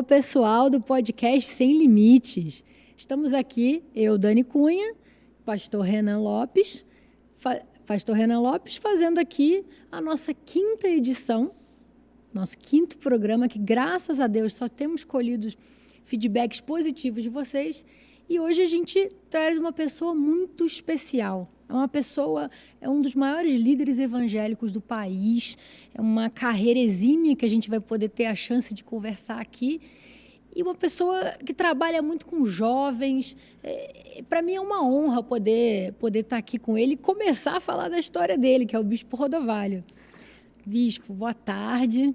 pessoal do podcast Sem Limites. Estamos aqui, eu, Dani Cunha, pastor Renan Lopes, fazendo aqui a nossa 5ª edição, nosso 5º programa, que graças a Deus só temos colhido feedbacks positivos de vocês. E hoje a gente traz uma pessoa muito especial. É um dos maiores líderes evangélicos do país, é uma carreira exímia que a gente vai poder ter a chance de conversar aqui, e uma pessoa que trabalha muito com jovens. Para mim é uma honra poder estar aqui com ele e começar a falar da história dele, que é o Bispo Rodovalho. Bispo, boa tarde,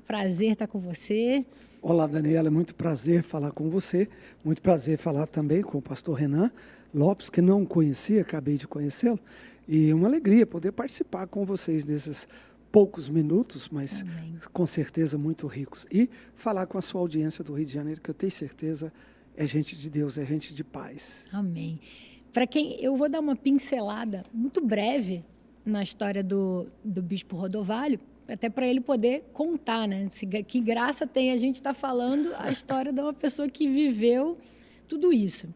prazer estar com você. Olá, Daniela, é muito prazer falar com você, muito prazer falar também com o pastor Renan Lopes, que não conhecia, acabei de conhecê-lo, e uma alegria poder participar com vocês nesses poucos minutos, mas Amém. Com certeza muito ricos, e falar com a sua audiência do Rio de Janeiro, que eu tenho certeza é gente de Deus, é gente de paz. Amém. Para quem eu vou dar uma pincelada muito breve na história do Bispo Rodovalho, até para ele poder contar, né? Que graça tem a gente estar falando a história de uma pessoa que viveu tudo isso.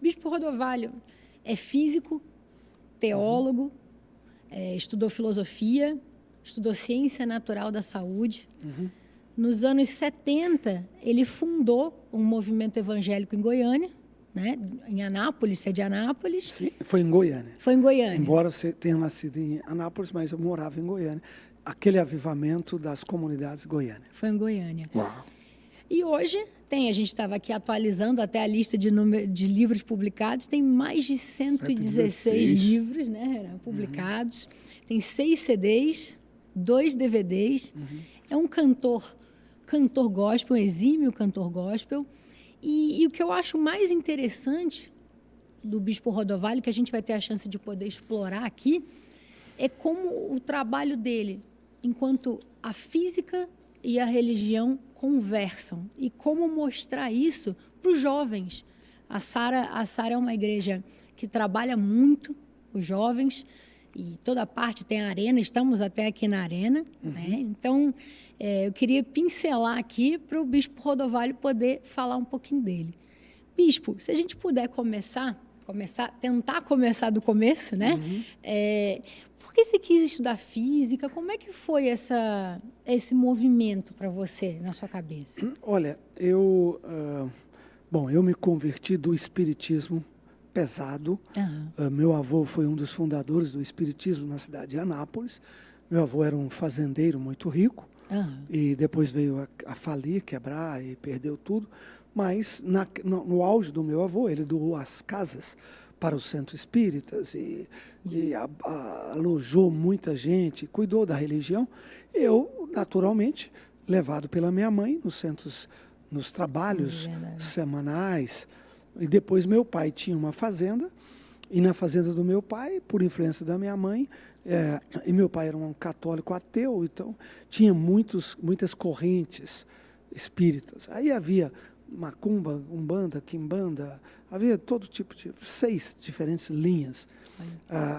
Bispo Rodovalho é físico, teólogo, estudou filosofia, estudou ciência natural da saúde. Nos anos 70, ele fundou um movimento evangélico em Goiânia, né? Em Anápolis, você é de Anápolis? Sim, foi em Goiânia. Foi em Goiânia. Embora você tenha nascido em Anápolis, mas eu morava em Goiânia. Aquele avivamento das comunidades goianas. Foi em Goiânia. Uau. E hoje a gente estava aqui atualizando até a lista de livros publicados, tem mais de 116 livros, né, publicados, tem 6 CDs, 2 DVDs, é um cantor gospel, um exímio cantor gospel, e o que eu acho mais interessante do Bispo Rodovalho, que a gente vai ter a chance de poder explorar aqui, é como o trabalho dele, enquanto a física e a religião conversam, e como mostrar isso para os jovens. A Sara é uma igreja que trabalha muito os jovens, e toda parte tem a arena, estamos até aqui na arena, né? Então, eu queria pincelar aqui para o Bispo Rodovalho poder falar um pouquinho dele. Bispo, se a gente puder tentar começar do começo, né? Por que você quis estudar física? Como é que foi esse movimento para você, na sua cabeça? Olha, eu me converti do espiritismo pesado. Meu avô foi um dos fundadores do espiritismo na cidade de Anápolis. Meu avô era um fazendeiro muito rico e depois veio a falir, quebrar e perdeu tudo. Mas no auge do meu avô, ele doou as casas para os centros espíritas e alojou muita gente, cuidou da religião. Eu, naturalmente, levado pela minha mãe nos trabalhos semanais. E depois meu pai tinha uma fazenda, e na fazenda do meu pai, por influência da minha mãe, e meu pai era um católico ateu, então tinha muitas correntes espíritas. Aí havia macumba, umbanda, quimbanda, havia todo tipo de 6 diferentes linhas.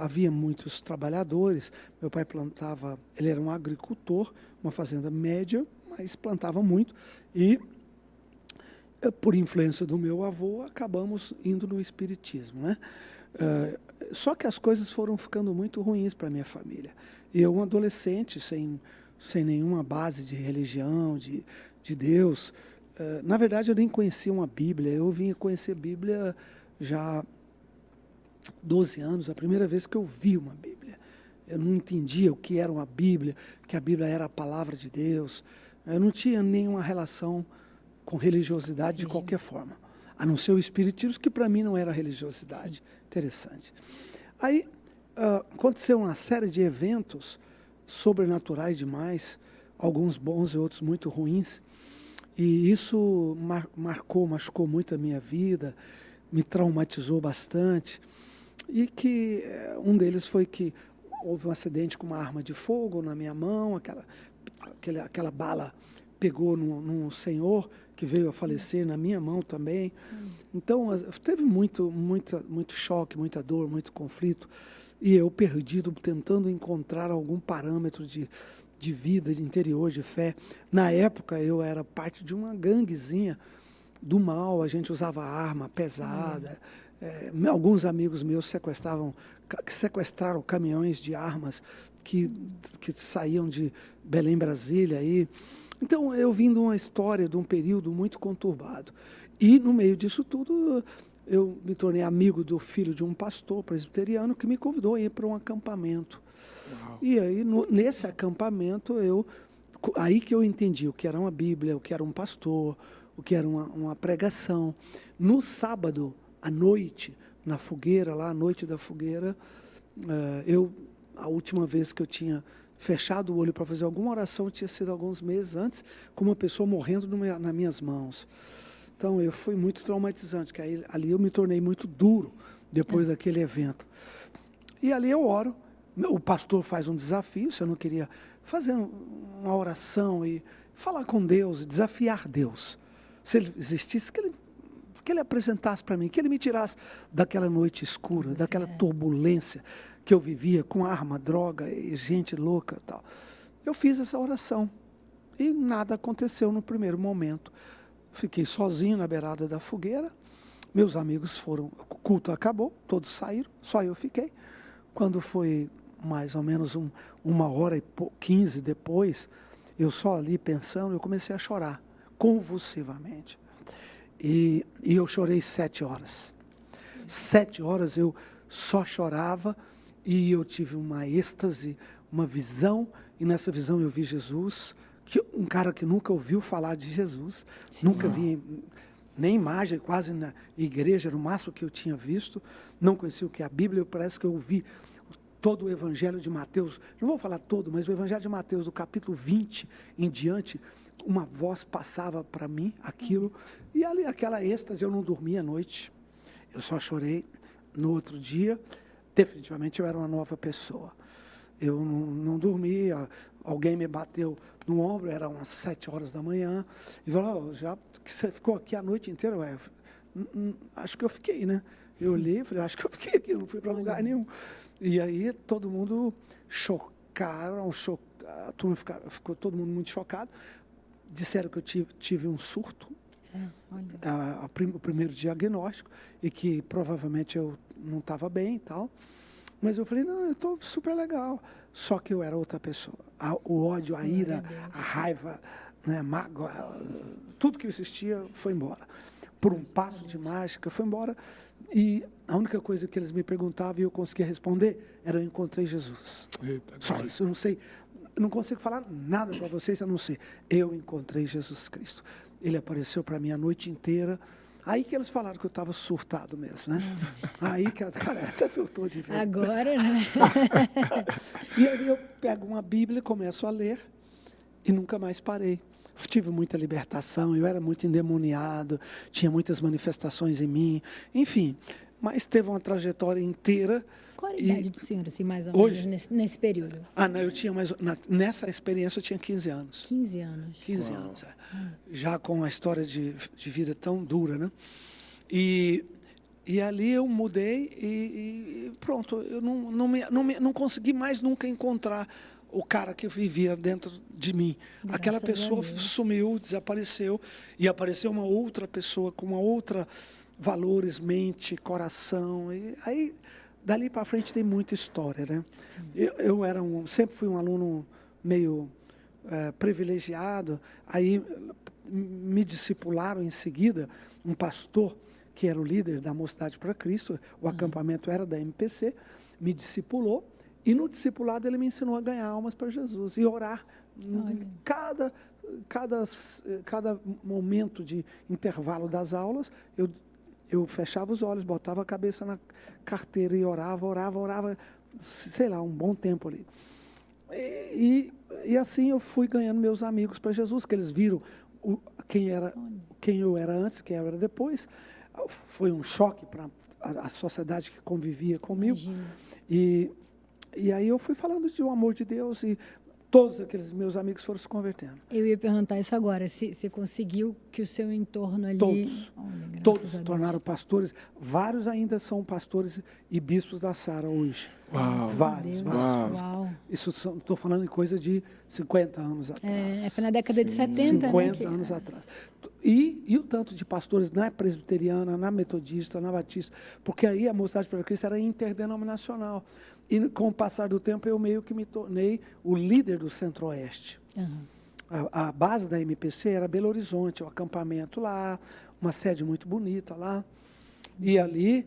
Havia muitos trabalhadores. Meu pai plantava, ele era um agricultor, uma fazenda média, mas plantava muito. E, por influência do meu avô, acabamos indo no espiritismo, né? Só que as coisas foram ficando muito ruins para a minha família. Eu, um adolescente, sem nenhuma base de religião, de Deus. Na verdade, eu nem conhecia uma Bíblia. Eu vim conhecer a Bíblia já há 12 anos, a primeira vez que eu vi uma Bíblia. Eu não entendia o que era uma Bíblia, que a Bíblia era a palavra de Deus. Eu não tinha nenhuma relação com religiosidade de qualquer forma, a não ser o espiritismo, que para mim não era religiosidade. Interessante. Aí aconteceu uma série de eventos sobrenaturais demais, alguns bons e outros muito ruins. E isso machucou muito a minha vida, me traumatizou bastante. E que um deles foi que houve um acidente com uma arma de fogo na minha mão, aquela bala pegou num senhor que veio a falecer na minha mão também. Então, teve muito choque, muita dor, muito conflito. E eu perdido, tentando encontrar algum parâmetro de de vida, de interior, de fé. Na época, eu era parte de uma ganguezinha do mal, a gente usava arma pesada. Alguns amigos meus sequestraram caminhões de armas que saíam de Belém, Brasília. Então, eu vim de uma história, de um período muito conturbado. E, no meio disso tudo, eu me tornei amigo do filho de um pastor presbiteriano que me convidou a ir para um acampamento. Uau. E aí, nesse acampamento, aí que eu entendi o que era uma Bíblia, o que era um pastor, o que era uma pregação. No sábado, à noite, na fogueira, lá à noite da fogueira, a última vez que eu tinha fechado o olho para fazer alguma oração tinha sido alguns meses antes, com uma pessoa morrendo nas minhas mãos. Então, foi muito traumatizante, que ali eu me tornei muito duro depois daquele evento. E ali eu oro, o pastor faz um desafio, se eu não queria fazer uma oração e falar com Deus, desafiar Deus. Se ele existisse, que ele apresentasse para mim, que ele me tirasse daquela noite escura, daquela turbulência que eu vivia com arma, droga e gente louca e tal. Eu fiz essa oração e nada aconteceu no primeiro momento. Fiquei sozinho na beirada da fogueira, meus amigos foram, o culto acabou, todos saíram, só eu fiquei. Quando foi mais ou menos 1h15 depois, eu só ali pensando, eu comecei a chorar, convulsivamente. E eu chorei 7 horas. 7 horas eu só chorava e eu tive uma êxtase, uma visão, e nessa visão eu vi Jesus, um cara que nunca ouviu falar de Jesus, sim, nunca vi nem imagem, quase na igreja, era o máximo que eu tinha visto, não conhecia o que é a Bíblia, parece que eu ouvi todo o Evangelho de Mateus, não vou falar todo, mas o Evangelho de Mateus, do capítulo 20 em diante, uma voz passava para mim aquilo, e ali aquela êxtase, eu não dormia à noite, eu só chorei. No outro dia, definitivamente eu era uma nova pessoa. Eu não dormia, alguém me bateu no ombro, era umas 7 horas da manhã, e falou, já que você ficou aqui a noite inteira? Acho que eu fiquei, né? Eu olhei e falei, acho que eu fiquei aqui, eu não fui para lugar nenhum. E aí todo mundo a turma ficou todo mundo muito chocado. Disseram que eu tive um surto, o primeiro diagnóstico, e que provavelmente eu não estava bem e tal. Mas eu falei, não, eu estou super legal. Só que eu era outra pessoa. O ódio, a ira, a raiva, né, a mágoa, tudo que existia foi embora. Por um passo de mágica, foi embora. E a única coisa que eles me perguntavam e eu conseguia responder era: eu encontrei Jesus. Eita, só isso, eu não sei, eu não consigo falar nada para vocês a não ser: eu encontrei Jesus Cristo. Ele apareceu para mim a noite inteira. Aí que eles falaram que eu estava surtado mesmo, né? Aí que a galera, você surtou de vez. Agora, né? E aí eu pego uma Bíblia e começo a ler e nunca mais parei. Tive muita libertação, eu era muito endemoniado, tinha muitas manifestações em mim, enfim. Mas teve uma trajetória inteira. Qual a idade do senhor, assim, mais ou menos, nesse período? Não, eu tinha nessa experiência eu tinha 15 anos. 15 anos. 15 Uau. Anos, já com uma história de vida tão dura, né? E ali eu mudei e pronto, eu não consegui mais nunca encontrar o cara que vivia dentro de mim. Graças Aquela pessoa sumiu, desapareceu, e apareceu uma outra pessoa com uma outra valores, mente, coração, e aí dali para frente tem muita história, né? Eu sempre fui um aluno meio privilegiado, aí me discipularam em seguida um pastor que era o líder da Mocidade para Cristo, o acampamento era da MPC, me discipulou, e no discipulado ele me ensinou a ganhar almas para Jesus e orar. Cada momento de intervalo das aulas, eu fechava os olhos, botava a cabeça na carteira e orava, sei lá, um bom tempo ali. E assim eu fui ganhando meus amigos para Jesus, que eles viram quem eu era antes, quem eu era depois. Foi um choque para a sociedade que convivia comigo. E aí eu fui falando de um amor de Deus, e todos aqueles meus amigos foram se convertendo. Eu ia perguntar isso agora, se você conseguiu que o seu entorno ali... Todos. Olha, Todos se tornaram pastores. Vários ainda são pastores e bispos da Sara hoje. Uau. Vários. Uau. Isso estou falando em coisa de 50 anos atrás. Foi na década de 70, 50 anos atrás. E o tanto de pastores na presbiteriana, na metodista, na batista, porque aí a Mocidade para Cristo era interdenominacional. E com o passar do tempo eu meio que me tornei o líder do Centro-Oeste. A base da MPC era Belo Horizonte, o acampamento lá, uma sede muito bonita lá. E ali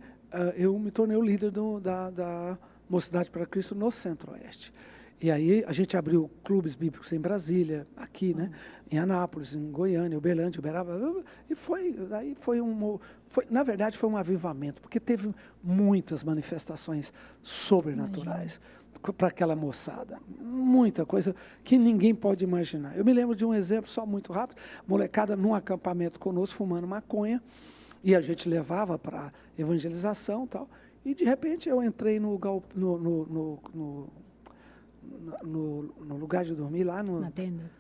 eu me tornei o líder da Mocidade para Cristo no Centro-Oeste. E aí a gente abriu clubes bíblicos em Brasília, aqui, né, em Anápolis, em Goiânia, Uberlândia, Uberaba, e na verdade foi um avivamento, porque teve muitas manifestações sobrenaturais para aquela moçada, muita coisa que ninguém pode imaginar. Eu me lembro de um exemplo só muito rápido, molecada num acampamento conosco fumando maconha, e a gente levava para evangelização e tal, e de repente eu entrei no lugar de dormir, lá na tenda.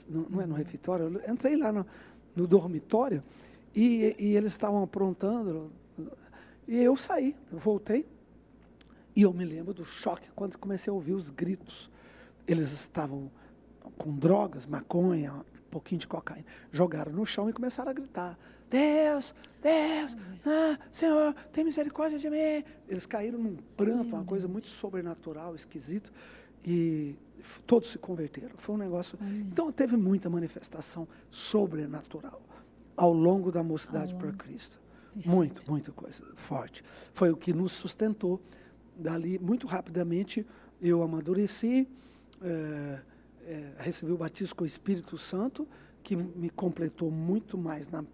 Não é no refeitório, eu entrei lá no dormitório e eles estavam aprontando, e eu saí, eu voltei, e eu me lembro do choque quando comecei a ouvir os gritos. Eles estavam com drogas, maconha, um pouquinho de cocaína, jogaram no chão e começaram a gritar: Deus, Deus, Senhor, tem misericórdia de mim. Eles caíram num pranto, uma coisa muito sobrenatural, esquisita, e todos se converteram. Foi um negócio... Então, teve muita manifestação sobrenatural ao longo da Mocidade para Cristo. Muita coisa forte. Foi o que nos sustentou. Dali, muito rapidamente, eu amadureci, recebi o batismo com o Espírito Santo, que me completou muito mais na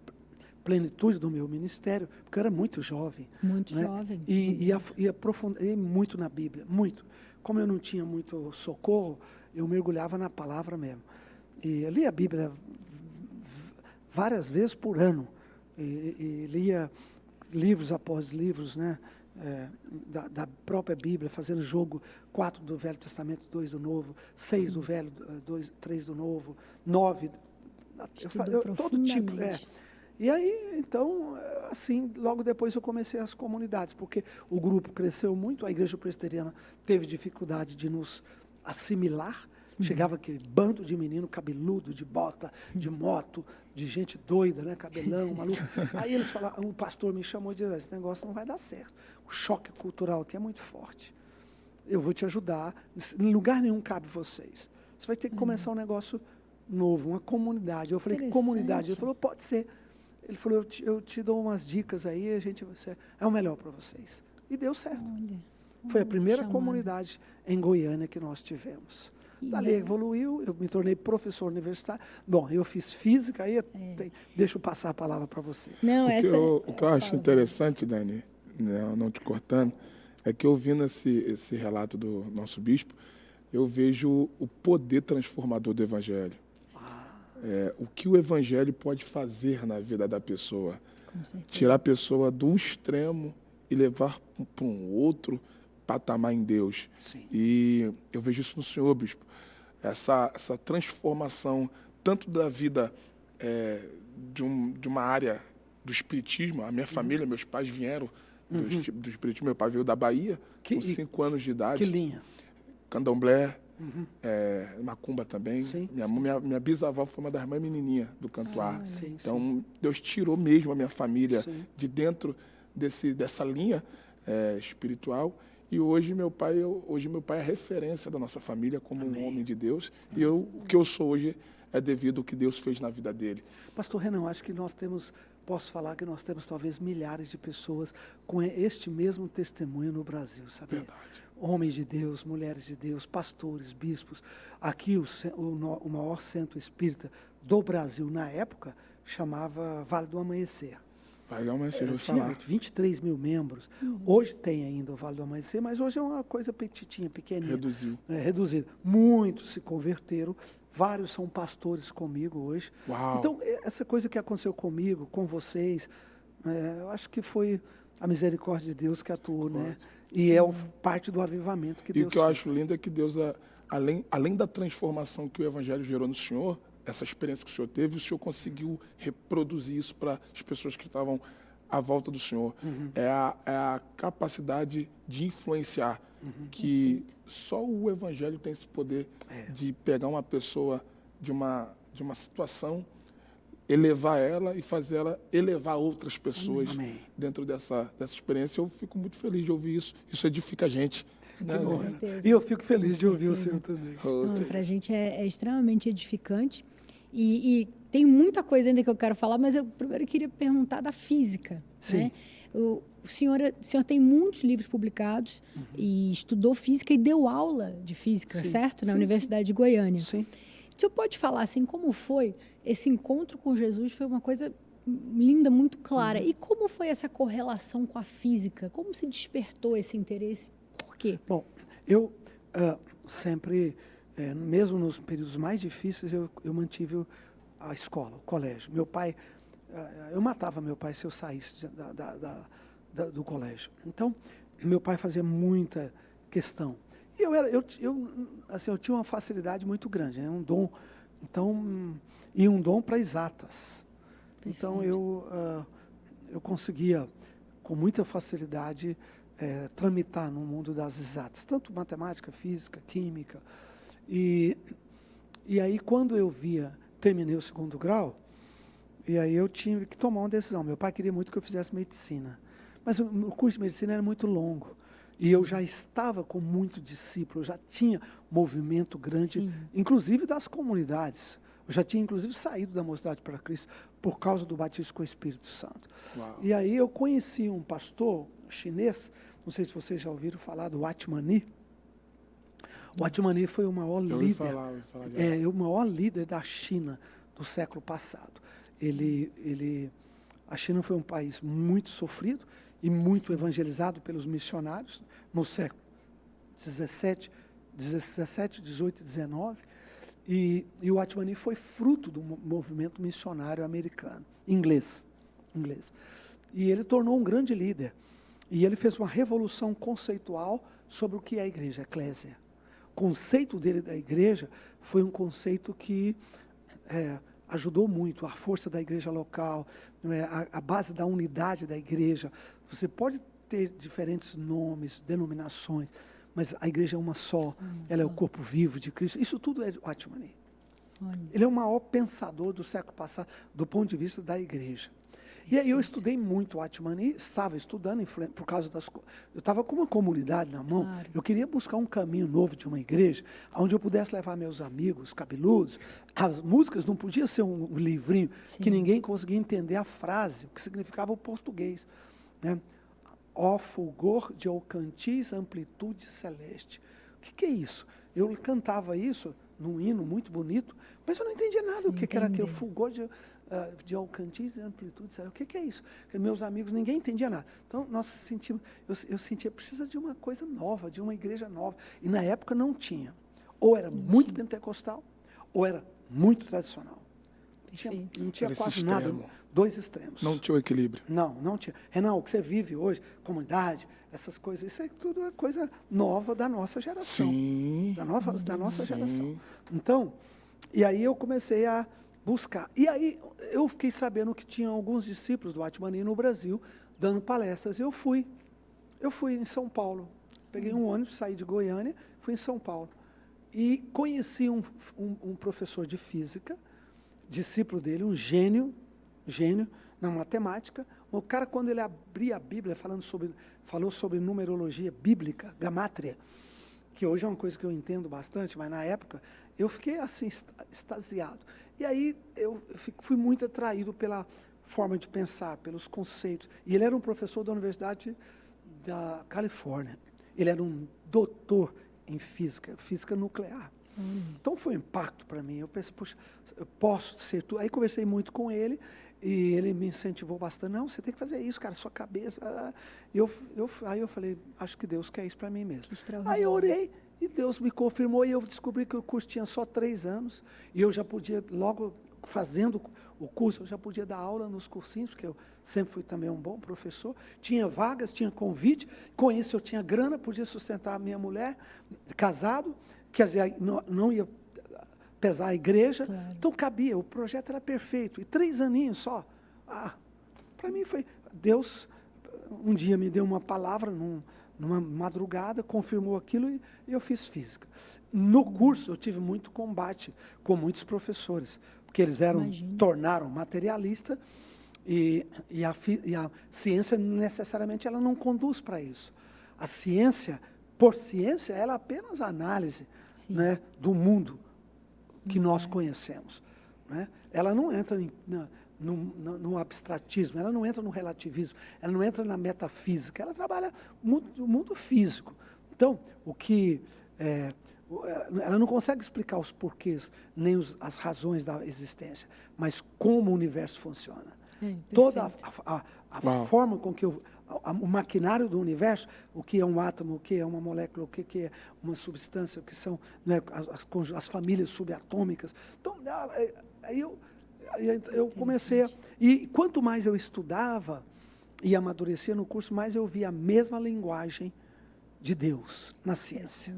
plenitude do meu ministério, porque eu era muito jovem. Muito né? jovem. E aprofundei muito na Bíblia, muito. Como eu não tinha muito socorro, eu mergulhava na palavra mesmo. E lia a Bíblia várias vezes por ano. E lia livros após livros, né? Da própria Bíblia, fazendo jogo 4 do Velho Testamento, 2 do Novo, 6 do Velho, 3 do Novo, 9... todo tipo. E aí, então, assim, logo depois eu comecei as comunidades, porque o grupo cresceu muito, a igreja presbiteriana teve dificuldade de nos assimilar. Chegava aquele bando de menino cabeludo, de bota, de moto, de gente doida, né, cabelão, maluco. Aí eles falaram, um pastor me chamou e disse: esse negócio não vai dar certo. O choque cultural aqui é muito forte. Eu vou te ajudar. Em lugar nenhum cabe vocês. Você vai ter que começar um negócio novo, uma comunidade. Eu falei: comunidade? Ele falou: pode ser. Ele falou: eu te dou umas dicas aí, é o melhor para vocês. E deu certo. Foi a primeira comunidade em Goiânia que nós tivemos. Dali evoluiu, eu me tornei professor universitário. Bom, eu fiz física, aí deixa eu passar a palavra para você. Não, o que eu acho interessante, Dani, não te cortando, é que ouvindo esse relato do nosso bispo, eu vejo o poder transformador do Evangelho. O que o Evangelho pode fazer na vida da pessoa. Tirar a pessoa de um extremo e levar para um outro patamar em Deus. Sim. E eu vejo isso no Senhor, bispo. Essa transformação, tanto da vida de uma área do espiritismo. A minha família, meus pais vieram do espiritismo. Meu pai veio da Bahia, com 5 anos de idade. Que linha? Candomblé. Macumba também. Sim, minha bisavó foi uma das mães menininhas do Cantuá. Então, sim. Deus tirou mesmo a minha família Sim. de dentro dessa linha espiritual. E hoje meu pai é a referência da nossa família como um homem de Deus. E o que eu sou hoje é devido ao que Deus fez na vida dele. Pastor Renan, acho que posso falar que nós temos talvez milhares de pessoas com este mesmo testemunho no Brasil, sabe? Verdade. Homens de Deus, mulheres de Deus, pastores, bispos. Aqui o maior centro espírita do Brasil na época chamava Vale do Amanhecer. Vale do Amanhecer, eu vou Tinha falar. 23 mil membros. Hoje tem ainda o Vale do Amanhecer, mas hoje é uma coisa petitinha, pequenininha. Reduzido. Muitos se converteram. Vários são pastores comigo hoje. Uau. Então, essa coisa que aconteceu comigo, com vocês, eu acho que foi a misericórdia de Deus que atuou, né? E parte do avivamento que Deus fez. E o que eu acho lindo é que Deus além da transformação que o Evangelho gerou no senhor, essa experiência que o senhor teve, o senhor conseguiu reproduzir isso para as pessoas que estavam à volta do senhor. É a capacidade de influenciar, que só o Evangelho tem esse poder de pegar uma pessoa de uma situação, elevar ela e fazer ela elevar outras pessoas dentro dessa experiência. Eu fico muito feliz de ouvir isso. Isso edifica a gente. Né? E eu fico feliz de ouvir o senhor também. Para a gente é extremamente edificante. E tem muita coisa ainda que eu quero falar, mas eu primeiro queria perguntar da física. Sim. Né? O senhor tem muitos livros publicados e estudou física e deu aula de física, certo? Na Universidade de Goiânia. Sim. O senhor pode falar assim, como foi esse encontro com Jesus? Foi uma coisa linda, muito clara. E como foi essa correlação com a física? Como se despertou esse interesse? Por quê? Bom, eu sempre, mesmo nos períodos mais difíceis, eu mantive a escola, o colégio. Meu pai, eu matava meu pai se eu saísse do colégio. Então, meu pai fazia muita questão. E eu tinha uma facilidade muito grande, né? Um dom, um dom para exatas. Perfeito. Então eu conseguia com muita facilidade tramitar no mundo das exatas, tanto matemática, física, química. E aí quando terminei o 2º grau, e aí eu tive que tomar uma decisão. Meu pai queria muito que eu fizesse medicina, mas o curso de medicina era muito longo. E eu já estava com muito discípulo, eu já tinha movimento grande, inclusive das comunidades. Eu já tinha, inclusive, saído da Mocidade para Cristo por causa do batismo com o Espírito Santo. Uau. E aí eu conheci um pastor chinês, não sei se vocês já ouviram falar do Watmani. O Watmani foi o maior líder, o maior líder da China do século passado. A China foi um país muito sofrido e muito evangelizado pelos missionários no século 17, 18 e 19. E o Watmani foi fruto do movimento missionário americano, inglês. E ele tornou um grande líder. E ele fez uma revolução conceitual sobre o que é a igreja, a eclésia. O conceito dele da igreja foi um conceito que ajudou muito a força da igreja local, a base da unidade da igreja. Você pode ter diferentes nomes, denominações, mas a igreja é uma só, ela é o corpo vivo de Cristo. Isso tudo é Watmani. Ele é o maior pensador do século passado, do ponto de vista da igreja. E aí eu estudei muito Watmani, estava estudando por causa eu estava com uma comunidade na mão, eu queria buscar um caminho novo de uma igreja, onde eu pudesse levar meus amigos cabeludos. As músicas não podia ser um livrinho que ninguém conseguia entender a frase, o que significava o português, né? Ó fulgor de Alcantis, amplitude celeste. O que é isso? Eu cantava isso num hino muito bonito, mas eu não entendia nada o que era aquele fulgor de Alcantis, amplitude celeste. O que é isso? Porque meus amigos, ninguém entendia nada. Então, eu sentia, precisa de uma coisa nova, de uma igreja nova. E na época não tinha. Ou era muito pentecostal, ou era muito tradicional. Não tinha quase nada. 2 extremos. Não tinha o equilíbrio. Não tinha. Renan, o que você vive hoje, comunidade, essas coisas, isso é tudo coisa nova da nossa geração. Sim. Da nossa geração. Então, e aí eu comecei a buscar. E aí eu fiquei sabendo que tinha alguns discípulos do Watmani no Brasil dando palestras. Eu fui em São Paulo. Peguei um ônibus, saí de Goiânia, fui em São Paulo. E conheci um professor de física, discípulo dele, um gênio na matemática. O cara, quando ele abria a Bíblia, falou sobre numerologia bíblica, gamátria, que hoje é uma coisa que eu entendo bastante, mas na época eu fiquei assim, extasiado. E aí eu fui muito atraído pela forma de pensar, pelos conceitos. E ele era um professor da Universidade da Califórnia. Ele era um doutor em física nuclear. Então foi um impacto para mim. Eu pensei, poxa, eu posso ser tudo. Aí conversei muito com ele e ele me incentivou bastante. Não, você tem que fazer isso, cara, sua cabeça. Aí eu falei, acho que Deus quer isso para mim mesmo. Aí eu orei e Deus me confirmou e eu descobri que o curso tinha só 3 anos e eu já podia, logo fazendo o curso, eu já podia dar aula nos cursinhos, porque eu sempre fui também um bom professor. Tinha vagas, tinha convite, com isso eu tinha grana, podia sustentar a minha mulher, casado. quer dizer, não ia pesar a igreja, Claro. então cabia, o projeto era perfeito, e 3 aninhos só. Para mim foi, Deus um dia me deu uma palavra numa madrugada, confirmou aquilo e eu fiz física. No curso eu tive muito combate com muitos professores, porque eles tornaram materialista e a ciência necessariamente ela não conduz para isso. A ciência, por ciência, ela é apenas análise, né, do mundo que nós conhecemos, né? Ela não entra no abstratismo, ela não entra no relativismo, ela não entra na metafísica, ela trabalha o mundo físico. Então, ela não consegue explicar os porquês, nem as razões da existência, mas como o universo funciona. Toda a forma com que o maquinário do universo, o que é um átomo, o que é uma molécula, o que é uma substância, o que são, né, as famílias subatômicas. Então, aí eu comecei e quanto mais eu estudava e amadurecia no curso, mais eu via a mesma linguagem de Deus na ciência.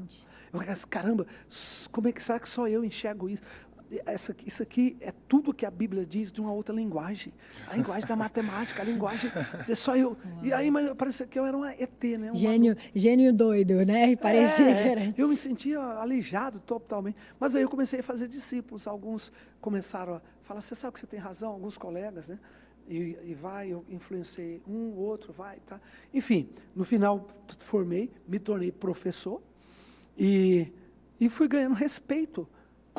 Eu falei, caramba, será que só eu enxergo isso? Isso aqui é tudo que a Bíblia diz de uma outra linguagem. A linguagem da matemática, a linguagem de só eu. Uau. E aí parecia que eu era um ET, né? Gênio doido, né? Parecia que era. Eu me sentia alijado totalmente. Mas aí eu comecei a fazer discípulos. Alguns começaram a falar, você sabe que você tem razão, alguns colegas, né? Eu influenciei outro, tá. Enfim, no final formei, me tornei professor e fui ganhando respeito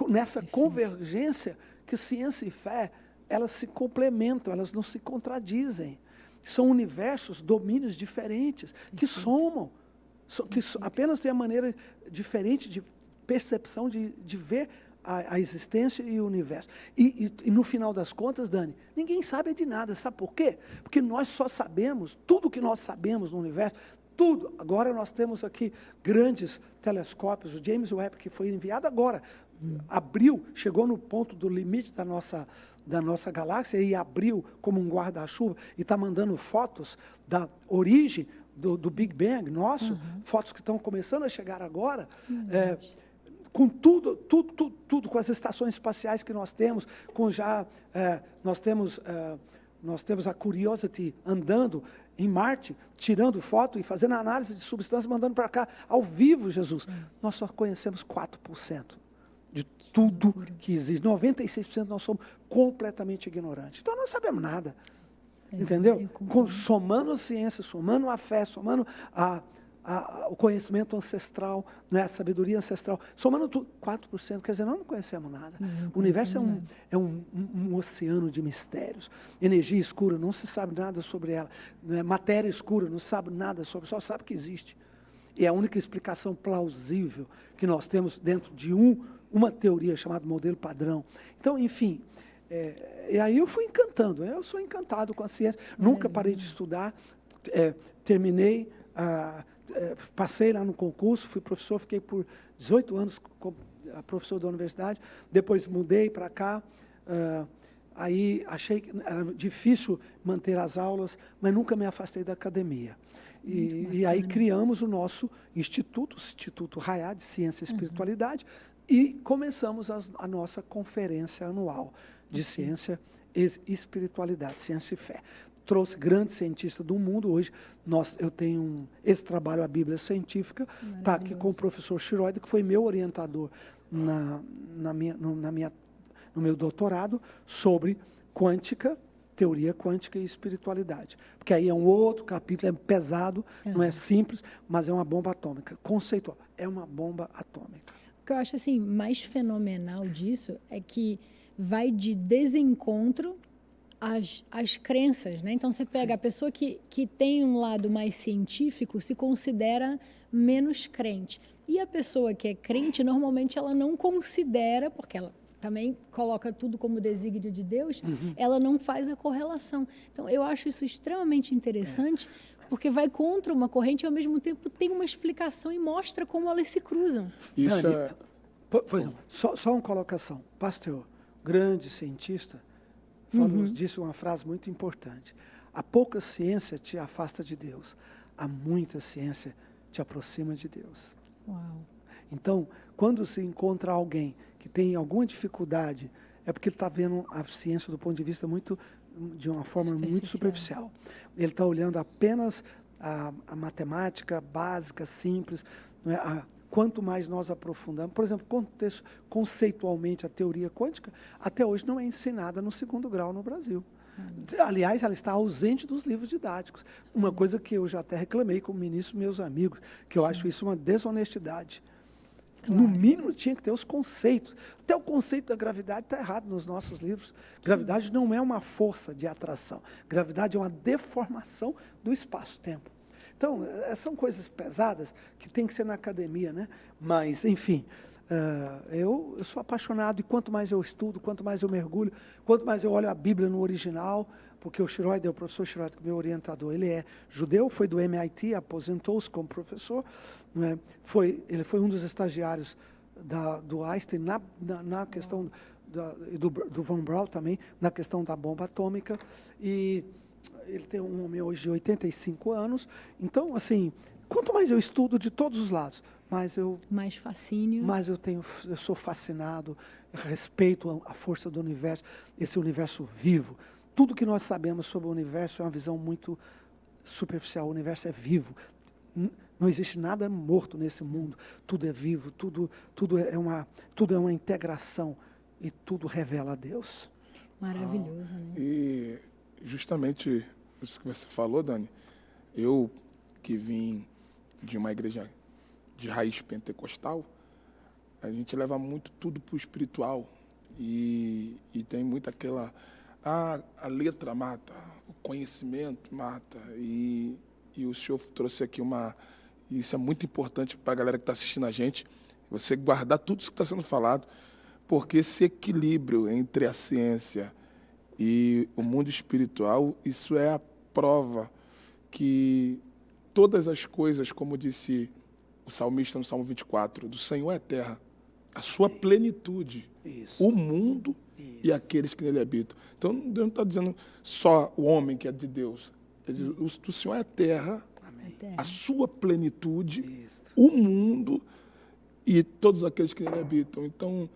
nessa convergência que ciência e fé, elas se complementam, elas não se contradizem. São universos, domínios diferentes, que somam, que apenas têm a maneira diferente de percepção de ver a existência e o universo. E no final das contas, Dani, ninguém sabe de nada, sabe por quê? Porque nós só sabemos, tudo que nós sabemos no universo, tudo. Agora nós temos aqui grandes telescópios, o James Webb, que foi enviado agora, abriu, chegou no ponto do limite da nossa galáxia e abriu como um guarda-chuva e está mandando fotos da origem do Big Bang nosso, fotos que estão começando a chegar agora, com tudo, com as estações espaciais que nós temos, nós temos a Curiosity andando em Marte, tirando foto e fazendo análise de substâncias, mandando para cá, ao vivo, Jesus. Nós só conhecemos 4% de tudo que existe. 96% nós somos completamente ignorantes. Então, não sabemos nada. Entendeu? Somando a ciência, somando a fé, somando o conhecimento ancestral, né, a sabedoria ancestral, somando tudo, 4%, quer dizer, nós não conhecemos nada. O universo é um oceano de mistérios. Energia escura, não se sabe nada sobre ela. Né, matéria escura, não se sabe nada sobre, só sabe que existe. E é a única explicação plausível que nós temos dentro de uma teoria chamada modelo padrão. Então, enfim, e aí eu fui encantando, eu sou encantado com a ciência, nunca parei de estudar, terminei, passei lá no concurso, fui professor, fiquei por 18 anos como professor da universidade, depois mudei para cá, aí achei que era difícil manter as aulas, mas nunca me afastei da academia. E aí criamos o nosso Instituto Raiá de Ciência e Espiritualidade, e começamos a nossa conferência anual de ciência e espiritualidade, ciência e fé. Trouxe grandes cientistas do mundo. Hoje eu tenho esse trabalho, a Bíblia Científica, está aqui com o professor Shiroide, que foi meu orientador no meu doutorado sobre quântica, teoria quântica e espiritualidade. Porque aí é um outro capítulo, é pesado, não é simples, mas é uma bomba atômica. Conceitual, é uma bomba atômica. O que eu acho assim, mais fenomenal disso é que vai de desencontro às crenças, né? Então, você pega a pessoa que tem um lado mais científico, se considera menos crente. E a pessoa que é crente, normalmente, ela não considera, porque ela também coloca tudo como desígnio de Deus, ela não faz a correlação. Então, eu acho isso extremamente interessante, porque vai contra uma corrente e, ao mesmo tempo, tem uma explicação e mostra como elas se cruzam. Isso pois não, só uma colocação. Pasteur, grande cientista, disse uma frase muito importante. A pouca ciência te afasta de Deus, a muita ciência te aproxima de Deus. Uau. Então, quando se encontra alguém que tem alguma dificuldade, é porque ele está vendo a ciência do ponto de vista de uma forma muito superficial. Ele está olhando apenas a matemática básica, simples. Não é? Quanto mais nós aprofundamos, por exemplo, conceitualmente a teoria quântica, até hoje não é ensinada no 2º grau no Brasil. Aliás, ela está ausente dos livros didáticos. Uma coisa que eu já até reclamei como ministro, meus amigos, que eu acho isso uma desonestidade. Claro. No mínimo, tinha que ter os conceitos. Até o conceito da gravidade está errado nos nossos livros. Gravidade não é uma força de atração. Gravidade é uma deformação do espaço-tempo. Então, são coisas pesadas que tem que ser na academia, né? Mas, enfim, eu sou apaixonado e quanto mais eu estudo, quanto mais eu mergulho, quanto mais eu olho a Bíblia no original, porque o Schroeder, o professor Schroeder, meu orientador, ele é judeu, foi do MIT, aposentou-se como professor, né? Ele foi um dos estagiários do Einstein na questão do Von Braun também, na questão da bomba atômica, e ele tem um homem hoje de 85 anos, então, assim, quanto mais eu estudo de todos os lados, mais fascínio. Mas eu sou fascinado, respeito a força do universo, esse universo vivo. Tudo que nós sabemos sobre o universo é uma visão muito superficial. O universo é vivo. Não existe nada morto nesse mundo. Tudo é vivo, tudo é uma integração e tudo revela a Deus. Maravilhoso, né? E justamente isso que você falou, Dani, eu que vim de uma igreja de raiz pentecostal, a gente leva muito tudo para o espiritual e tem muito aquela a letra mata, o conhecimento mata, e o senhor trouxe aqui isso é muito importante para a galera que está assistindo a gente, você guardar tudo isso que está sendo falado, porque esse equilíbrio entre a ciência e o mundo espiritual, isso é a prova que todas as coisas, como disse o salmista no Salmo 24, do Senhor é a terra, a sua plenitude, o mundo e aqueles que nele habitam. Então, Deus não está dizendo só o homem que é de Deus. Ele diz, o Senhor é a terra, a sua plenitude, o mundo e todos aqueles que nele habitam. Então,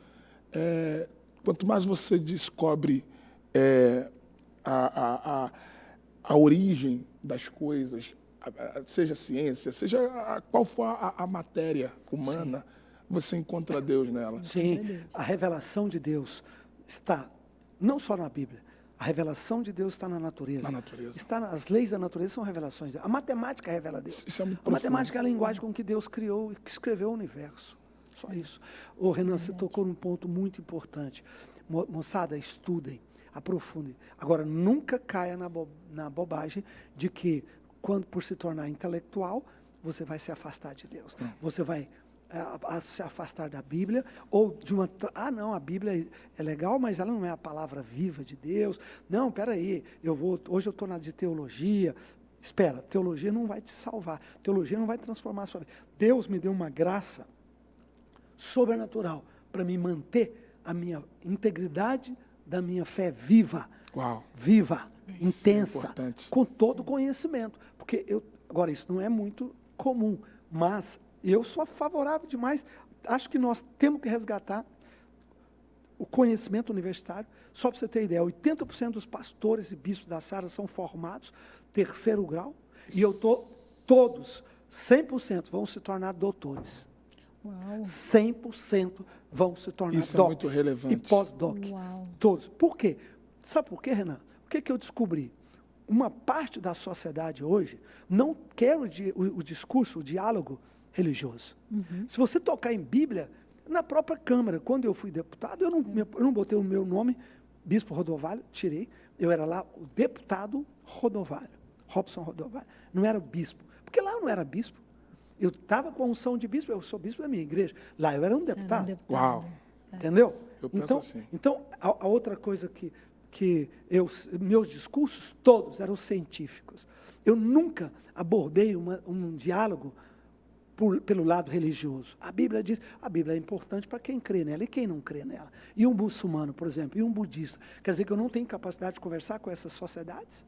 quanto mais você descobre a origem das coisas, seja ciência, seja qual for a matéria humana, você encontra Deus nela. Sim, a revelação de Deus está não só na Bíblia, a revelação de Deus está na natureza. Na natureza. As leis da natureza são revelações de Deus. A matemática revela Deus. Isso é muito profundo. A matemática é a linguagem com que Deus criou e que escreveu o universo. Só isso. Ô, Renan, você tocou num ponto muito importante. Moçada, estudem, aprofundem. Agora, nunca caia na bobagem de que, por se tornar intelectual, você vai se afastar de Deus. Você vai se afastar da Bíblia, ou de uma... não, a Bíblia é legal, mas ela não é a palavra viva de Deus. Não, peraí, hoje eu estou na de teologia. Espera, teologia não vai te salvar. Teologia não vai transformar a sua vida. Deus me deu uma graça sobrenatural para me manter a minha integridade da minha fé viva. Uau. Viva, isso intensa, com todo o conhecimento. Porque agora, isso não é muito comum, mas eu sou favorável demais. Acho que nós temos que resgatar o conhecimento universitário. Só para você ter ideia, 80% dos pastores e bispos da Sara são formados, 3º grau, e todos, 100% vão se tornar doutores. Uau. 100% vão se tornar isso docs é muito relevante. E pós-doc. Todos. Por quê? Sabe por quê, Renan? O que eu descobri? Uma parte da sociedade hoje não quer o discurso, o diálogo religioso. Se você tocar em Bíblia, na própria Câmara, quando eu fui deputado, eu não botei o meu nome, Bispo Rodovalho, tirei. Eu era lá o deputado Rodovalho, Robson Rodovalho. Não era o bispo, porque lá eu não era bispo. Eu estava com a unção de bispo, eu sou bispo da minha igreja. Lá eu era um deputado. Uau! Entendeu? Eu penso assim. Então, a outra coisa meus discursos todos eram científicos. Eu nunca abordei um diálogo pelo lado religioso. A Bíblia diz, a Bíblia é importante para quem crê nela e quem não crê nela. E um muçulmano, por exemplo, e um budista, quer dizer que eu não tenho capacidade de conversar com essas sociedades?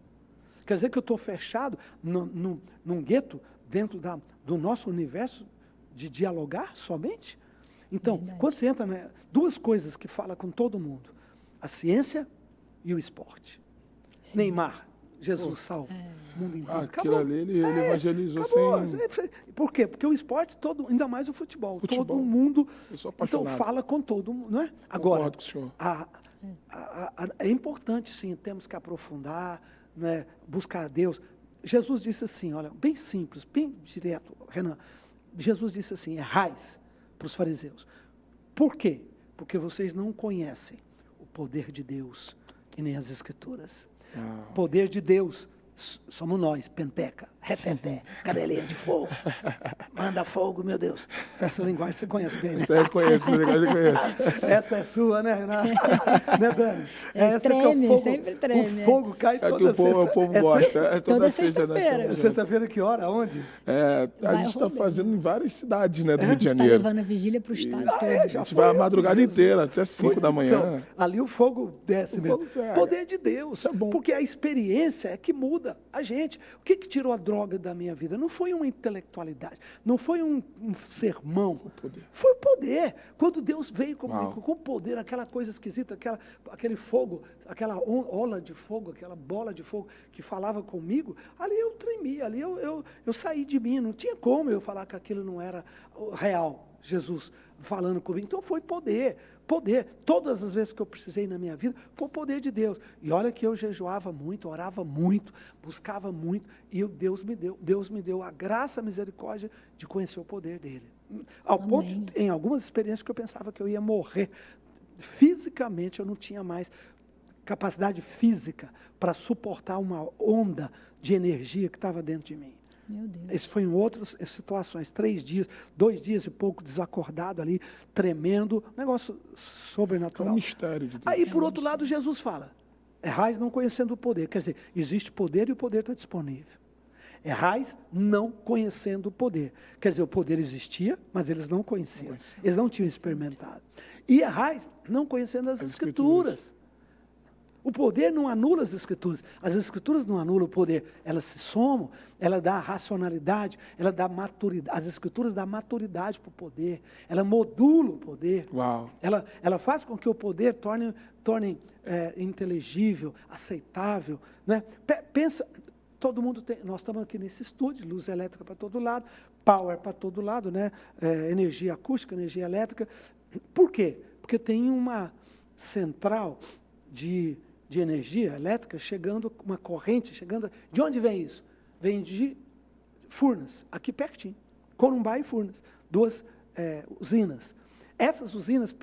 Quer dizer que eu estou fechado num gueto dentro do nosso universo de dialogar somente? Então, Verdade. quando você entra, né, duas coisas que fala com todo mundo, a ciência e o esporte. Sim. Neymar, Jesus salva o mundo inteiro. Aquilo ali, ele evangelizou Acabou. sem... Por quê? Porque o esporte, ainda mais o futebol. Todo mundo Eu sou então apaixonado. fala com todo mundo, não é? Agora, Concordo com o senhor. é importante, sim, temos que aprofundar, né, buscar a Deus. Jesus disse assim, olha, bem simples, bem direto, Renan. Jesus disse assim, errais para os fariseus. Por quê? Porque vocês não conhecem o poder de Deus e nem as Escrituras. Poder de Deus somos nós, penteca, reteté, cadelinha de fogo. Manda fogo, meu Deus. Essa linguagem você conhece bem, né? Você conhece, essa linguagem eu conheço. Essa é sua, né, Renato? Né, Dani? Esse treme, que é o fogo, sempre treme. O fogo cai É que toda o povo gosta. É Toda sexta, sexta-feira. nós estamos Sexta-feira, que hora? Onde? a gente está fazendo em várias cidades, né, do Rio de Está Janeiro. levando a vigília para o estado todo. A gente vai a madrugada inteira, até 5 da manhã. Então, ali o fogo desce mesmo. fogo pega. Poder de Deus. Isso é bom. Porque a experiência é que muda a gente. O que tirou a droga da minha vida? Não foi uma intelectualidade, não foi um sermão. Foi o poder. Quando Deus veio comigo com poder, aquela coisa esquisita, aquele fogo, aquela ola de fogo, aquela bola de fogo que falava comigo, ali eu tremia, ali eu saí de mim. Não tinha como eu falar que aquilo não era real. Jesus falando comigo. Então foi poder. Poder. Todas as vezes que eu precisei na minha vida, foi o poder de Deus. E olha que eu jejuava muito, orava muito, buscava muito, e Deus me deu a graça, a misericórdia de conhecer o poder dele. Ao ponto, em algumas experiências que eu pensava que eu ia morrer. Fisicamente eu não tinha mais capacidade física para suportar uma onda de energia que estava dentro de mim. Meu Deus. Isso foi em outras situações, 3 dias, 2 dias e pouco desacordado ali, tremendo, negócio É sobrenatural. um mistério de Deus. Aí, por outro lado, Jesus fala, errais não conhecendo o poder. Quer dizer, existe poder e o poder está disponível. Errais não conhecendo o poder. Quer dizer, o poder existia, mas eles não conheciam. Eles não tinham experimentado. E errais não conhecendo as Escrituras. O poder não anula as Escrituras. As Escrituras não anulam o poder. Elas se somam, ela dá racionalidade, ela dá maturidade. As Escrituras dão maturidade para o poder. Ela modula o poder. Uau. Ela faz com que o poder torne inteligível, aceitável. Né? Pensa, todo mundo tem... Nós estamos aqui nesse estúdio, luz elétrica para todo lado, power para todo lado, né? Energia acústica, energia elétrica. Por quê? Porque tem uma central de energia elétrica chegando, uma corrente chegando. De onde vem isso? Vem de Furnas, aqui pertinho. Corumbá e Furnas, 2 usinas. Essas usinas,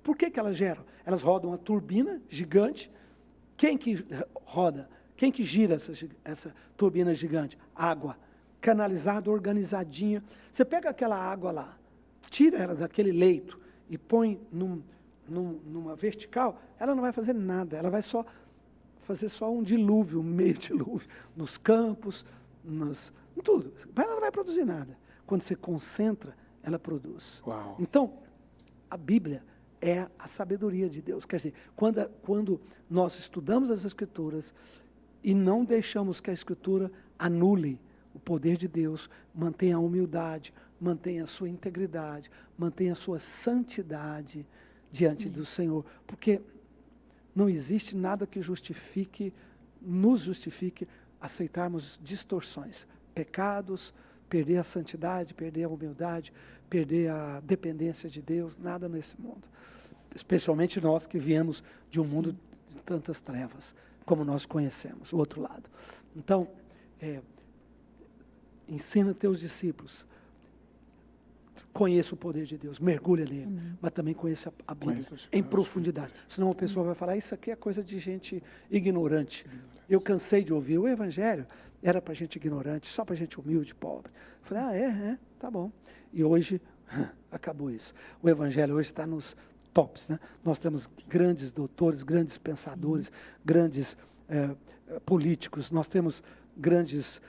por que elas geram? Elas rodam uma turbina gigante. Quem que roda? Quem que gira essa turbina gigante? Água. Canalizada, organizadinha. Você pega aquela água lá, tira ela daquele leito e põe numa vertical, ela não vai fazer nada, ela vai fazer só um dilúvio, um meio dilúvio, nos campos, em tudo. Mas ela não vai produzir nada. Quando você concentra, ela produz. Uau. Então, a Bíblia é a sabedoria de Deus. Quer dizer, quando nós estudamos as Escrituras e não deixamos que a Escritura anule o poder de Deus, mantenha a humildade, mantenha a sua integridade, mantenha a sua santidade diante do Senhor, porque não existe nada que nos justifique aceitarmos distorções, pecados, perder a santidade, perder a humildade, perder a dependência de Deus, nada nesse mundo. Especialmente nós que viemos de um mundo de tantas trevas, como nós conhecemos, o outro lado. Então, ensina teus discípulos, conheça o poder de Deus, mergulha nele, mas também conheça a Bíblia em profundidade. Senão a pessoa vai falar, isso aqui é coisa de gente ignorante. Eu cansei de ouvir, o Evangelho era para gente ignorante, só para gente humilde, pobre. Eu falei, tá bom. E hoje, acabou isso. O Evangelho hoje está nos tops, né? Nós temos grandes doutores, grandes pensadores, grandes políticos, nós temos grandes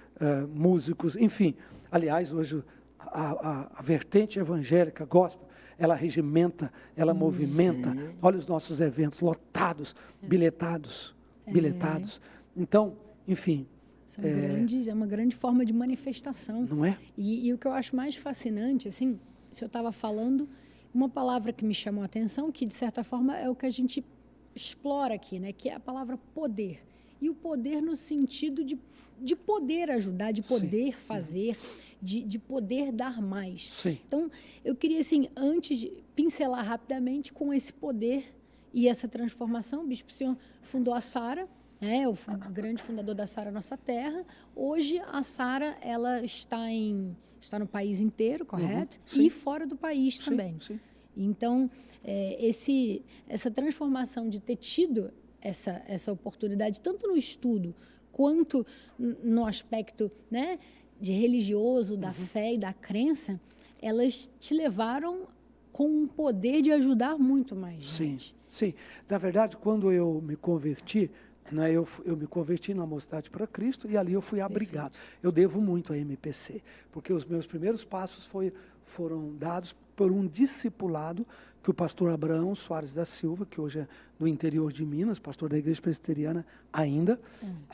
músicos, enfim. Aliás, hoje a vertente evangélica, gospel, ela regimenta, ela movimenta. Olha os nossos eventos lotados, bilhetados. Então, enfim, É uma grande forma de manifestação. Não é? E o que eu acho mais fascinante, assim, se eu estava falando, uma palavra que me chamou a atenção, que de certa forma é o que a gente explora aqui, né? Que é a palavra poder. E o poder no sentido de poder ajudar, de poder fazer, de poder dar mais. Sim. Então, eu queria, assim, antes de pincelar rapidamente com esse poder e essa transformação, o Bispo Senhor fundou a Sara, o grande fundador da Sara Nossa Terra. Hoje, a Sara, ela está no país inteiro, correto? E fora do país também. Sim. Então, essa transformação de ter tido essa oportunidade, tanto no estudo, quanto no aspecto, né, de religioso, da fé e da crença, elas te levaram com um poder de ajudar muito mais gente. Sim. Na verdade, quando eu me converti, né, eu me converti na Mocidade para Cristo e ali eu fui abrigado. Perfeito. Eu devo muito à MPC, porque os meus primeiros passos foram dados por um discipulado que o pastor Abraão Soares da Silva, que hoje é do interior de Minas, pastor da Igreja Presbiteriana ainda,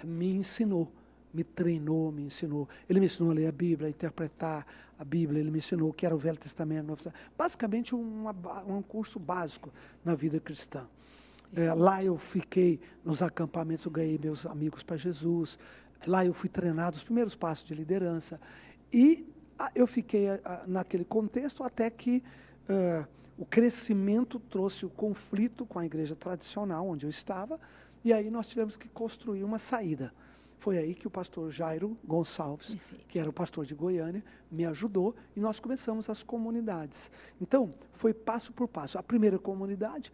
me ensinou, me treinou, me ensinou. Ele me ensinou a ler a Bíblia, a interpretar a Bíblia, ele me ensinou o que era o Velho Testamento, o Novo Testamento. Basicamente um curso básico na vida cristã. Lá eu fiquei nos acampamentos, eu ganhei meus amigos para Jesus. Lá eu fui treinado os primeiros passos de liderança. E eu fiquei naquele contexto até que o crescimento trouxe o conflito com a igreja tradicional, onde eu estava, e aí nós tivemos que construir uma saída. Foi aí que o pastor Jairo Gonçalves, que era o pastor de Goiânia, me ajudou e nós começamos as comunidades. Então, foi passo por passo. A primeira comunidade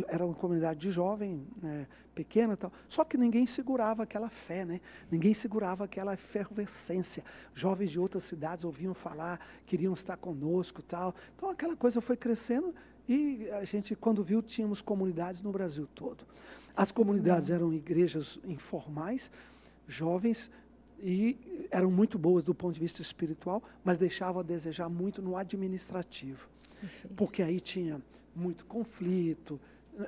era uma comunidade de jovem, né, pequena e tal, só que ninguém segurava aquela fé, né? Ninguém segurava aquela efervescência. Jovens de outras cidades ouviam falar, queriam estar conosco e tal. Então, aquela coisa foi crescendo e a gente, quando viu, tínhamos comunidades no Brasil todo. As comunidades eram igrejas informais, jovens, e eram muito boas do ponto de vista espiritual, mas deixavam a desejar muito no administrativo. Perfeito. Porque aí tinha muito conflito,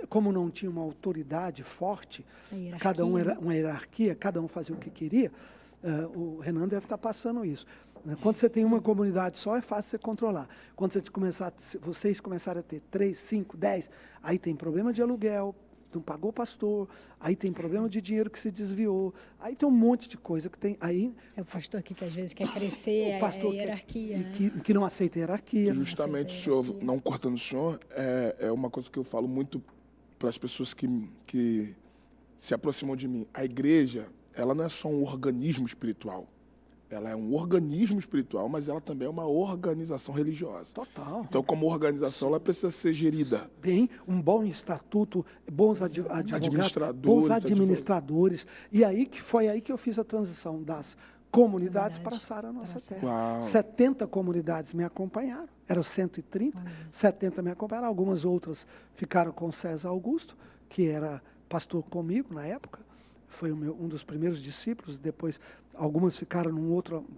como não tinha uma autoridade forte, cada um era uma hierarquia, cada um fazia o que queria, o Renan deve estar passando isso. Quando você tem uma comunidade só, é fácil você controlar. Quando vocês começarem a ter 3, 5, 10, aí tem problema de aluguel, não pagou o pastor, aí tem problema de dinheiro que se desviou, aí tem um monte de coisa que tem. Aí, é o pastor aqui que às vezes quer crescer, a hierarquia. Que não aceita hierarquia. Justamente, o senhor, não cortando o senhor, é uma coisa que eu falo muito para as pessoas que se aproximam de mim. A igreja, ela não é só um organismo espiritual. Ela é um organismo espiritual, mas ela também é uma organização religiosa. Total. Então, como organização, ela precisa ser gerida. Bem, um bom estatuto, bons advogados, bons administradores. E foi aí que eu fiz a transição das comunidades para a Sara Nossa Terra. Uau. 70 comunidades me acompanharam, eram 130, 70 me acompanharam, algumas outras ficaram com César Augusto, que era pastor comigo na época. Foi um dos primeiros discípulos, depois algumas ficaram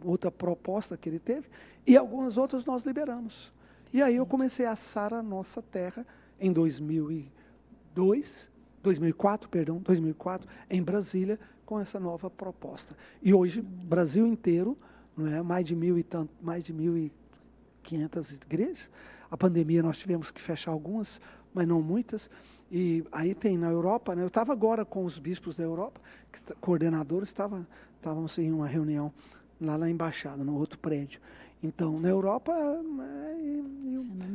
outra proposta que ele teve, e algumas outras nós liberamos. E aí eu comecei a Sara Nossa Terra em 2004, em Brasília, com essa nova proposta. E hoje, Brasil inteiro, não é, mais de 1.500 igrejas. A pandemia nós tivemos que fechar algumas, mas não muitas. E aí tem na Europa, né? Eu estava agora com os bispos da Europa, coordenadores, estávamos em uma reunião lá na embaixada, no outro prédio. Então, na Europa,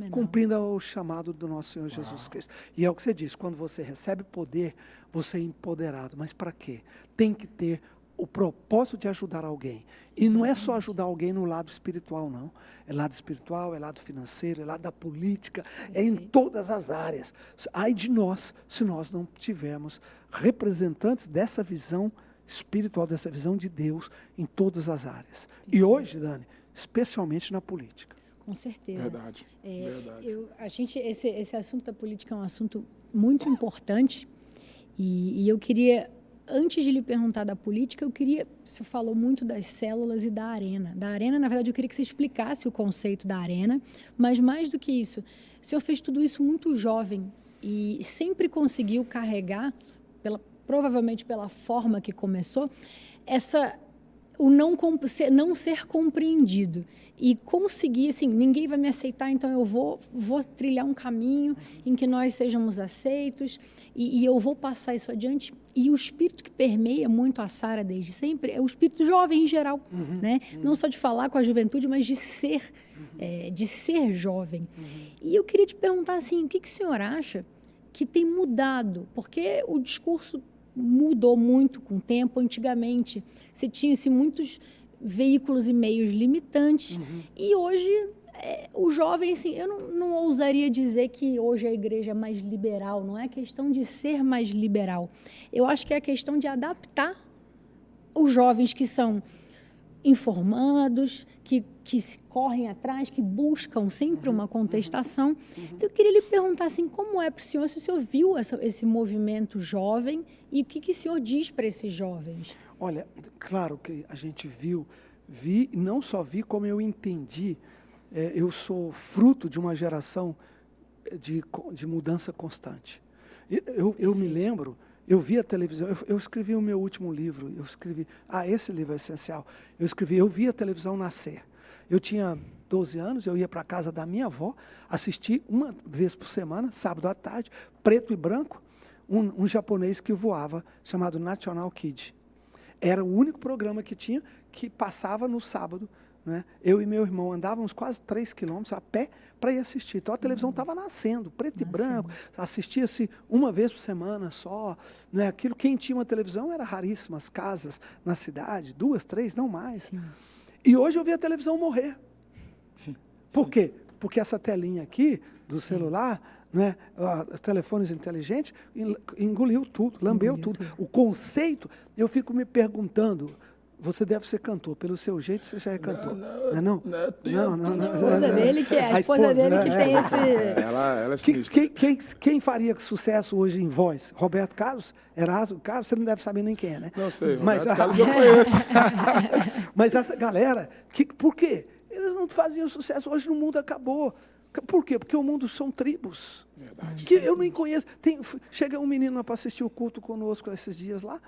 cumprindo o chamado do nosso Senhor Jesus Cristo. E é o que você diz, quando você recebe poder, você é empoderado. Mas para quê? Tem que ter o propósito de ajudar alguém. E não é só ajudar alguém no lado espiritual, não. É lado espiritual, é lado financeiro, é lado da política, é em todas as áreas. Ai de nós, se nós não tivermos representantes dessa visão espiritual, dessa visão de Deus em todas as áreas. E hoje, Dani, especialmente na política. Com certeza. Verdade. Esse assunto da política é um assunto muito importante e eu queria, antes de lhe perguntar da política, você falou muito das células e da arena. Da arena, na verdade, eu queria que você explicasse o conceito da arena, mas mais do que isso, o senhor fez tudo isso muito jovem e sempre conseguiu carregar, provavelmente pela forma que começou, o não ser compreendido. E conseguir, assim, ninguém vai me aceitar, então eu vou trilhar um caminho em que nós sejamos aceitos e eu vou passar isso adiante. E o espírito que permeia muito a Sara desde sempre é o espírito jovem em geral, né? Não só de falar com a juventude, mas de ser jovem. E eu queria te perguntar, assim, o que o senhor acha que tem mudado? Porque o discurso mudou muito com o tempo. Antigamente, você tinha muitos veículos e meios limitantes. E hoje, o jovem, assim, eu não ousaria dizer que hoje a igreja é mais liberal. Não é questão de ser mais liberal. Eu acho que é a questão de adaptar os jovens que são informados, que correm atrás, que buscam sempre uma contestação. Então, eu queria lhe perguntar, assim, como é para o senhor, se o senhor viu esse movimento jovem e o que o senhor diz para esses jovens? Olha, claro que a gente vi, não só vi, como eu entendi. Eu sou fruto de uma geração de mudança constante. Eu me lembro, eu vi a televisão, eu escrevi o meu último livro, esse livro é essencial. Eu vi a televisão nascer. Eu tinha 12 anos, eu ia para a casa da minha avó, assistir uma vez por semana, sábado à tarde, preto e branco, um japonês que voava, chamado National Kid. Era o único programa que tinha, que passava no sábado, né? Eu e meu irmão andávamos quase 3 quilômetros a pé para ir assistir. Então a televisão estava nascendo, preto e branco, assistia-se uma vez por semana só. Né? Aquilo, quem tinha uma televisão era raríssimo, as casas na cidade, 2, 3, não mais. Sim. E hoje eu vi a televisão morrer. Por quê? Porque essa telinha aqui do celular, né, telefones inteligentes, engoliu tudo, lambeu tudo. O conceito, eu fico me perguntando, você deve ser cantor, pelo seu jeito você já é cantor. Não. A esposa dele que tem esse... Ela é sinistra. Quem faria sucesso hoje em voz? Roberto Carlos? Erasmo Carlos? Você não deve saber nem quem é, né? Não sei, Roberto Carlos eu conheço. Mas essa galera, por quê? Eles não faziam sucesso, hoje o mundo acabou. Por quê? Porque o mundo são tribos. Verdade. Que eu nem conheço. Chega um menino para assistir o culto conosco esses dias lá,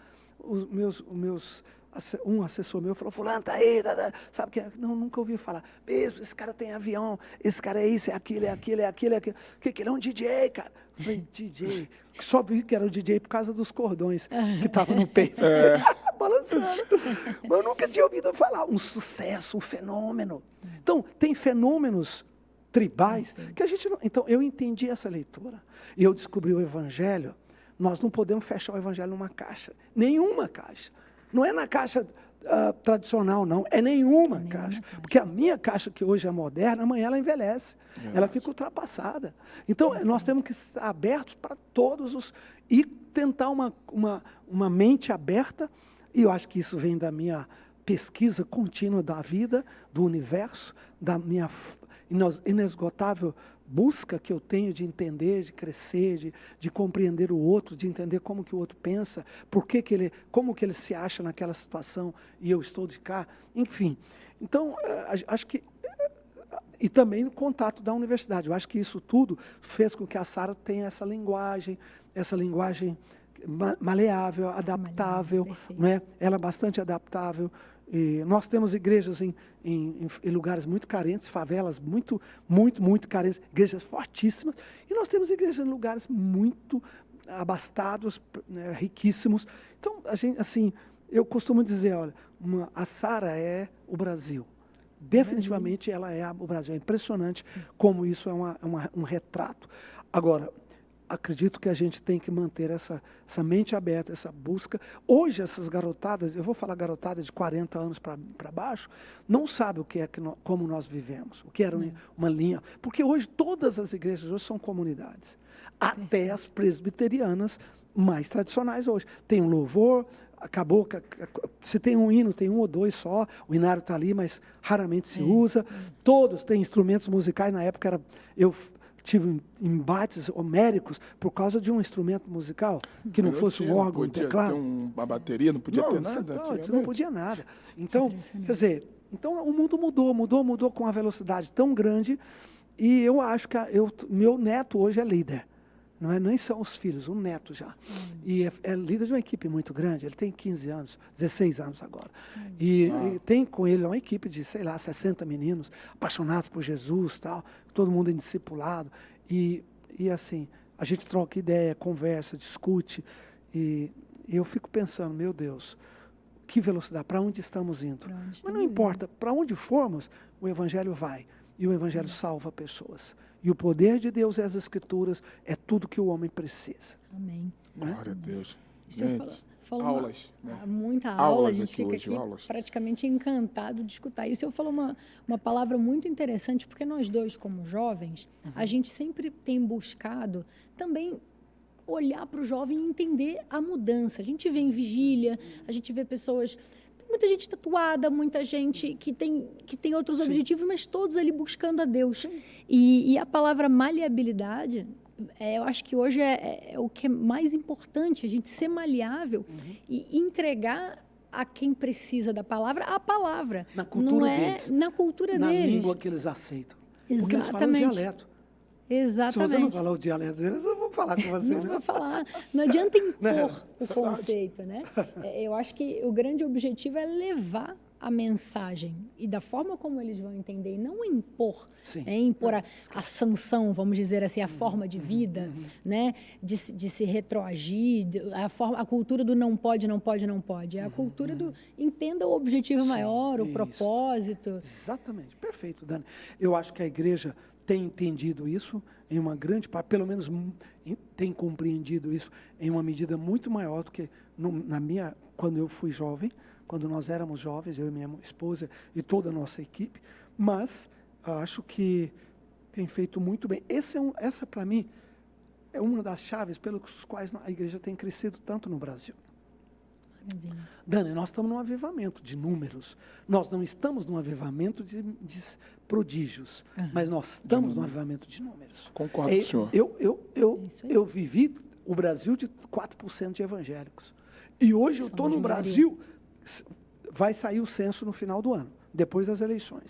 um assessor meu falou, fulano, tá aí, sabe o que é? Não, nunca ouvi falar. Mesmo, esse cara tem avião, esse cara é isso, é aquilo. Que ele é um DJ, cara. Eu falei, DJ. Só vi que era um DJ por causa dos cordões que estavam no peito. Balançando. Mas eu nunca tinha ouvido falar. Um sucesso, um fenômeno. Então, tem fenômenos tribais que a gente não... Então, eu entendi essa leitura. E eu descobri o Evangelho. Nós não podemos fechar o Evangelho numa caixa. Nenhuma caixa. Não é na caixa tradicional, não. É nenhuma caixa. Porque a minha caixa, que hoje é moderna, amanhã ela envelhece. Ela fica ultrapassada. Então, nós temos que estar abertos para todos os... E tentar uma mente aberta. E eu acho que isso vem da minha pesquisa contínua da vida, do universo, da minha inesgotável busca que eu tenho de entender, de crescer, de compreender o outro, de entender como que o outro pensa, como que ele se acha naquela situação e eu estou de cá, enfim. Então, acho que... E também o contato da universidade. Eu acho que isso tudo fez com que a Sara tenha essa linguagem maleável, adaptável, né? Ela é bastante adaptável. E nós temos igrejas em lugares muito carentes, favelas muito carentes, igrejas fortíssimas, e nós temos igrejas em lugares muito abastados, né, riquíssimos. Então, a gente, assim, eu costumo dizer, olha, a Sara é o Brasil. Definitivamente ela é o Brasil. É impressionante como isso é um retrato. Agora, acredito que a gente tem que manter essa mente aberta, essa busca. Hoje, essas garotadas, eu vou falar garotada de 40 anos para baixo, não sabem o que é como nós vivemos, o que era uma linha. Porque hoje, todas as igrejas hoje são comunidades. Até as presbiterianas mais tradicionais hoje. Tem um louvor, acabou, se tem um hino, tem um ou dois só, o hinário está ali, mas raramente se usa. Todos têm instrumentos musicais, na época eu tive embates homéricos por causa de um instrumento musical, que não fosse um órgão, um teclado. Não podia ter uma bateria, não podia ter nada? Não podia nada. Então, quer dizer, o mundo mudou com uma velocidade tão grande, e eu acho que meu neto hoje é líder. não é nem só os filhos, um neto já. E é líder de uma equipe muito grande, ele tem 15 anos, 16 anos agora. E tem com ele uma equipe de, sei lá, 60 meninos, apaixonados por Jesus, tal, todo mundo em discipulado. E assim, a gente troca ideia, conversa, discute, e eu fico pensando, meu Deus, que velocidade, para onde estamos indo? Mas não importa, para onde formos, o Evangelho vai. E o Evangelho salva pessoas. E o poder de Deus e as Escrituras é tudo que o homem precisa. Amém. Glória a Deus. Gente, aulas. Muita aula, a gente fica hoje, aqui aulas. praticamente encantado de escutar. E o senhor falou uma palavra muito interessante, porque nós dois, como jovens, a gente sempre tem buscado também olhar para o jovem e entender a mudança. A gente vê em vigília, a gente vê pessoas... Muita gente tatuada, muita gente que tem outros objetivos, mas todos ali buscando a Deus. E a palavra maleabilidade, eu acho que hoje é o que é mais importante, a gente ser maleável e entregar a quem precisa da palavra a palavra. Na cultura deles. Na cultura na deles. Na língua que eles aceitam. Exatamente. Porque eles falam dialeto. Exatamente. Se você não falar o dialeto deles, eu vou falar com você. Não vou falar. Não adianta impor o conceito, né? Eu acho que o grande objetivo é levar a mensagem e da forma como eles vão entender, e não impor, impor a sanção, vamos dizer assim, a forma de vida, né? De se retroagir, a cultura do não pode, não pode, não pode. É a cultura do entenda o objetivo maior, o propósito. Exatamente, perfeito, Dani. Eu acho que a igreja tem entendido isso em uma grande parte, pelo menos tem compreendido isso em uma medida muito maior do que quando eu fui jovem, quando nós éramos jovens, eu e minha esposa e toda a nossa equipe, mas acho que tem feito muito bem. Essa para mim, é uma das chaves pelos quais a igreja tem crescido tanto no Brasil. Maravilha. Dani, nós estamos num avivamento de números. Nós não estamos num avivamento de prodígios, mas nós estamos num avivamento de números. Concordo com o senhor. Eu vivi o Brasil de 4% de evangélicos. E hoje eu estou no Brasil, vai sair o censo no final do ano, depois das eleições.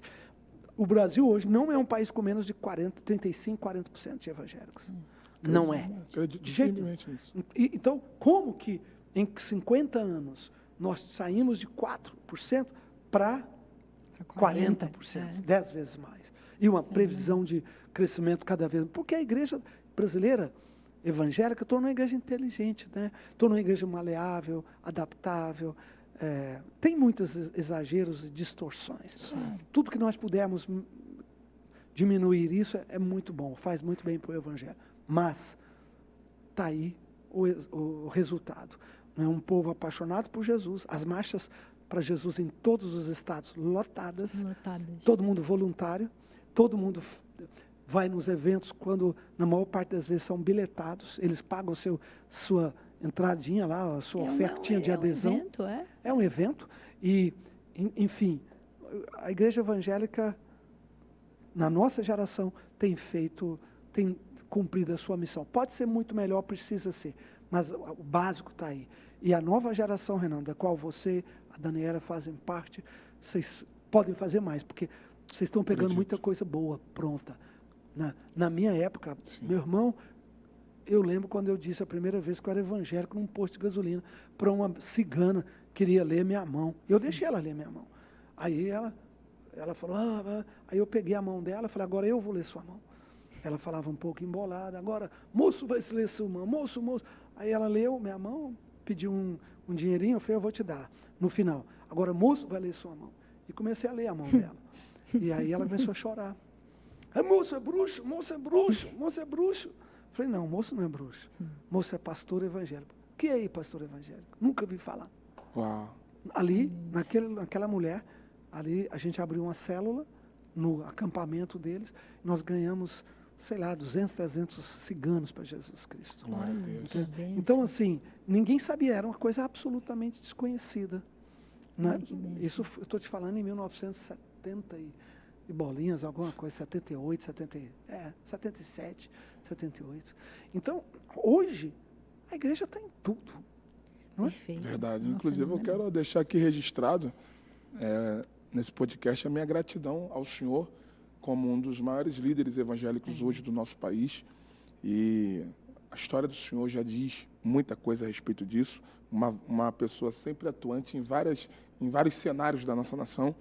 O Brasil hoje não é um país com menos de 35, 40% de evangélicos. Não é. Acredito De jeito firmemente nisso. Então, como que em 50 anos nós saímos de 4% para 40%, 10 vezes mais. E uma previsão de crescimento cada vez mais. Porque a igreja brasileira evangélica tornou uma igreja inteligente, né? Tornou uma igreja maleável, adaptável. Tem muitos exageros e distorções. Tudo que nós pudermos diminuir isso é muito bom, faz muito bem para o evangelho. Mas está aí o resultado. É um povo apaixonado por Jesus, as marchas para Jesus em todos os estados lotadas, todo mundo voluntário, todo mundo vai nos eventos quando, na maior parte das vezes, são bilhetados, eles pagam sua entradinha lá, a sua ofertinha de adesão. É um evento. E, enfim, a igreja evangélica, na nossa geração, tem cumprido a sua missão. Pode ser muito melhor, precisa ser, mas o básico está aí. E a nova geração, Renan, da qual você, a Daniela fazem parte, vocês podem fazer mais, porque vocês estão pegando muita coisa boa, pronta. Na minha época, meu irmão, eu lembro quando eu disse a primeira vez que eu era evangélico num posto de gasolina, para uma cigana que queria ler minha mão. Eu deixei ela ler minha mão. Aí ela falou, aí eu peguei a mão dela e falei, agora eu vou ler sua mão. Ela falava um pouco embolada, agora, moço, vai se ler sua mão, moço. Aí ela leu minha mão, pediu um dinheirinho, eu falei, eu vou te dar. No final, agora, moço, vai ler sua mão. E comecei a ler a mão dela. E aí ela começou a chorar. Moço é bruxo, moço é bruxo, moço é bruxo. Eu falei, não, moço não é bruxo. Moço é pastor evangélico. O que é aí, pastor evangélico? Nunca vi falar. Uau. Ali, naquela mulher, ali a gente abriu uma célula no acampamento deles. Nós ganhamos, sei lá, 200, 300 ciganos para Jesus Cristo. Glória a Deus. Então, assim, ninguém sabia, era uma coisa absolutamente desconhecida. Né? Isso eu estou te falando em 1970 e bolinhas, alguma coisa, 78, 77, 78. Então, hoje, a igreja está em tudo. Não é? Perfeito. Verdade. Inclusive, eu quero deixar aqui registrado, nesse podcast, a minha gratidão ao senhor como um dos maiores líderes evangélicos hoje do nosso país. E a história do senhor já diz muita coisa a respeito disso. Uma pessoa sempre atuante em vários cenários da nossa nação.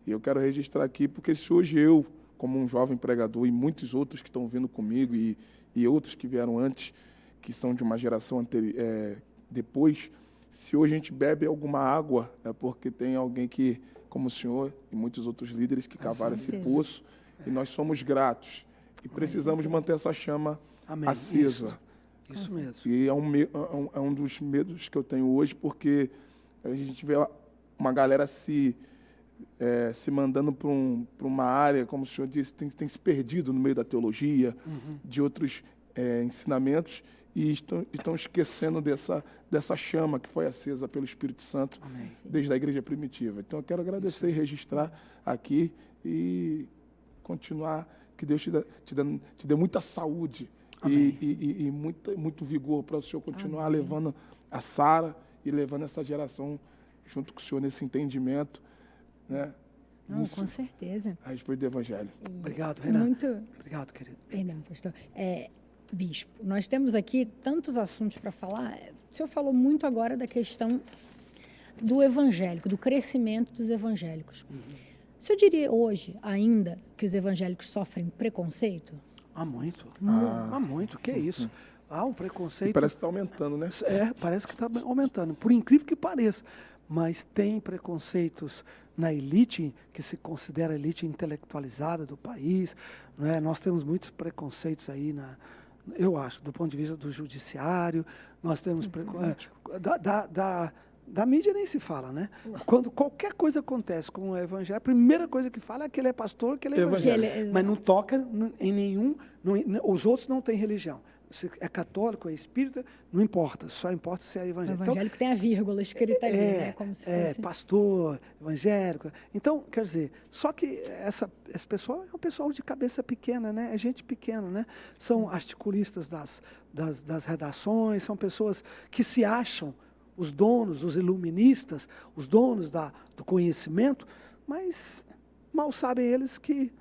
E eu quero registrar aqui, porque se hoje eu, como um jovem pregador, e muitos outros que estão vindo comigo, e outros que vieram antes, que são de uma geração depois, se hoje a gente bebe alguma água, é porque tem alguém que, como o senhor e muitos outros líderes, que cavaram esse poço, e nós somos gratos. E precisamos manter essa chama acesa. Isso mesmo. E é um dos medos que eu tenho hoje, porque a gente vê uma galera se mandando para uma área, como o senhor disse, tem se perdido no meio da teologia, de outros ensinamentos, e estão esquecendo dessa chama que foi acesa pelo Espírito Santo desde a igreja primitiva. Então, eu quero agradecer e registrar aqui e continuar, que Deus te dê muita saúde e muito vigor para o senhor continuar levando a Sara e levando essa geração junto com o senhor nesse entendimento, né? Não, com certeza. A respeito do Evangelho. Obrigado, Renan. Obrigado, querido. Perdão, pastor. Bispo, nós temos aqui tantos assuntos para falar. O senhor falou muito agora da questão do evangélico, do crescimento dos evangélicos. O senhor diria hoje ainda que os evangélicos sofrem preconceito? Há muito. Há muito. Que é isso? Há um preconceito. E parece que está aumentando, né? Parece que está aumentando. Por incrível que pareça. Mas tem preconceitos na elite, que se considera a elite intelectualizada do país. Né? Nós temos muitos preconceitos aí, eu acho, do ponto de vista do judiciário. Nós temos da mídia nem se fala, né? Quando qualquer coisa acontece com o evangelho, a primeira coisa que fala é que ele é pastor, que ele é evangélico. Mas não toca em nenhum... os outros não têm religião. Se é católico, é espírita, não importa. Só importa se é evangélico. O evangélico tem a vírgula escrita ali, né? Como se fosse... pastor, evangélico. Então, quer dizer, só que esse pessoal é um pessoal de cabeça pequena, né? É gente pequena, né? São articulistas das redações, são pessoas que se acham os donos, os iluministas, os donos do conhecimento, mas mal sabem eles que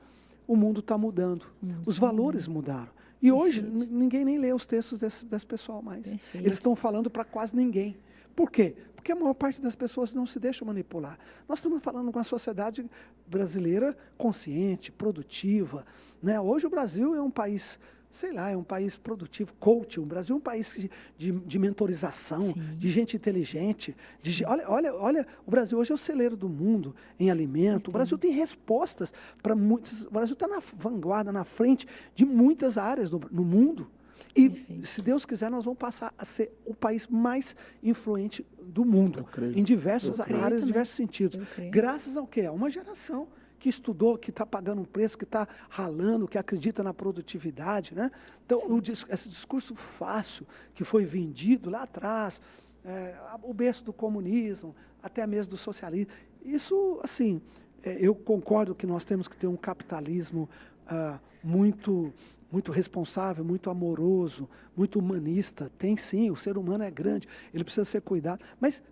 o mundo está mudando. Os valores mudaram. E hoje ninguém nem lê os textos desse pessoal mais. Perfeito. Eles estão falando para quase ninguém. Por quê? Porque a maior parte das pessoas não se deixa manipular. Nós estamos falando com a sociedade brasileira consciente, produtiva, né? Hoje o Brasil é um país, sei lá, é um país produtivo, coaching. O Brasil é um país de mentorização, de gente inteligente. Olha, o Brasil hoje é o celeiro do mundo em alimento. O Brasil tem respostas para muitos. O Brasil está na vanguarda, na frente de muitas áreas no mundo. E, se Deus quiser, nós vamos passar a ser o país mais influente do mundo, em diversas áreas, em diversos sentidos. Graças ao quê? A uma geração que estudou, que está pagando um preço, que está ralando, que acredita na produtividade, né? Então, esse discurso fácil que foi vendido lá atrás, o berço do comunismo, até mesmo do socialismo, isso, assim, eu concordo que nós temos que ter um capitalismo muito responsável, muito amoroso, muito humanista. Tem sim, o ser humano é grande, ele precisa ser cuidado, mas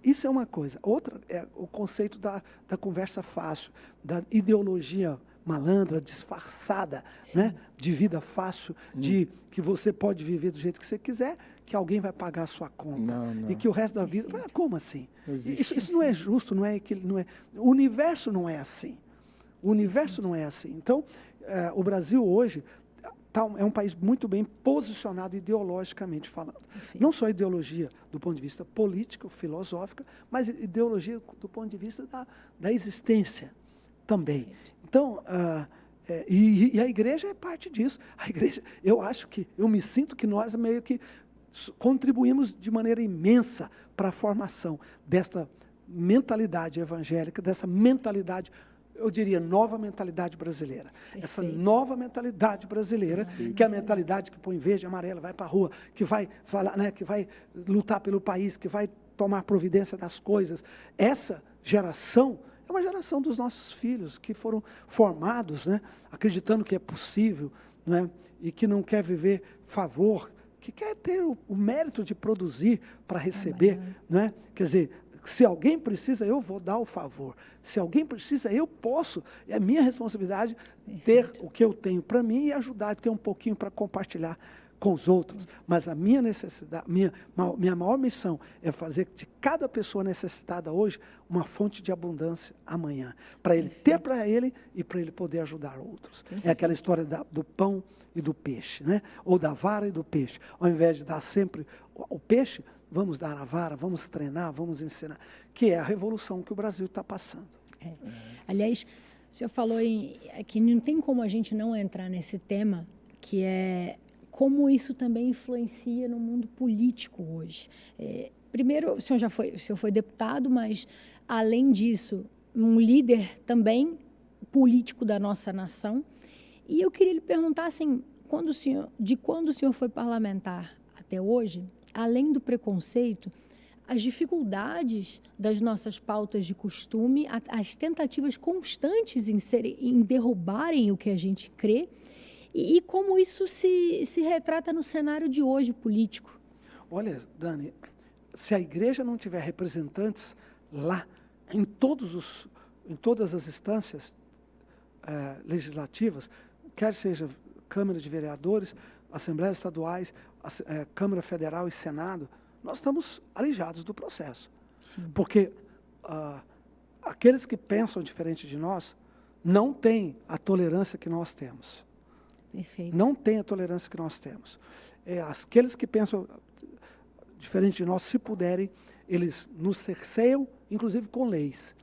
isso é uma coisa. Outra é o conceito da conversa fácil, da ideologia malandra, disfarçada, né? De vida fácil, de que você pode viver do jeito que você quiser, que alguém vai pagar a sua conta. Não. E que o resto da vida... como assim? Isso não é justo, não é. O universo não é assim. O universo não é assim. Então, o Brasil hoje é um país muito bem posicionado ideologicamente falando. Não só ideologia do ponto de vista político, filosófico, mas ideologia do ponto de vista da existência também. Então, e a igreja é parte disso. A igreja, eu me sinto que nós meio que contribuímos de maneira imensa para a formação desta mentalidade evangélica, dessa mentalidade, eu diria, nova mentalidade brasileira. Perfeito. Essa nova mentalidade brasileira, que é a mentalidade que põe verde e amarelo, vai para a rua, que vai falar, né, que vai lutar pelo país, que vai tomar providência das coisas. Essa geração é uma geração dos nossos filhos, que foram formados, né, acreditando que é possível, né, e que não quer viver favor, que quer ter o mérito de produzir para receber. Né? Quer dizer, se alguém precisa, eu vou dar o favor. Se alguém precisa, eu posso. É minha responsabilidade ter o que eu tenho para mim e ajudar a ter um pouquinho para compartilhar com os outros, mas a minha necessidade, minha maior missão é fazer de cada pessoa necessitada hoje uma fonte de abundância amanhã, para ele ter para ele e para ele poder ajudar outros. É aquela história do pão e do peixe, né? Ou da vara e do peixe. Ao invés de dar sempre o peixe, vamos dar a vara, vamos treinar, vamos ensinar, que é a revolução que o Brasil está passando. Aliás, o senhor falou que não tem como a gente não entrar nesse tema, que é como isso também influencia no mundo político hoje. Primeiro, o senhor foi deputado, mas, além disso, um líder também político da nossa nação. E eu queria lhe perguntar, assim, quando o senhor foi parlamentar até hoje, além do preconceito, as dificuldades das nossas pautas de costume, as tentativas constantes em derrubarem o que a gente crê, e como isso se retrata no cenário de hoje político. Olha, Dani, se a igreja não tiver representantes lá, em todas as instâncias legislativas, quer seja Câmara de Vereadores, Assembleias Estaduais, Câmara Federal e Senado, nós estamos alijados do processo. Sim. Porque aqueles que pensam diferente de nós não têm a tolerância que nós temos. Perfeito. Não têm a tolerância que nós temos. Aqueles que pensam diferente de nós, se puderem, eles nos cerceiam, inclusive com leis,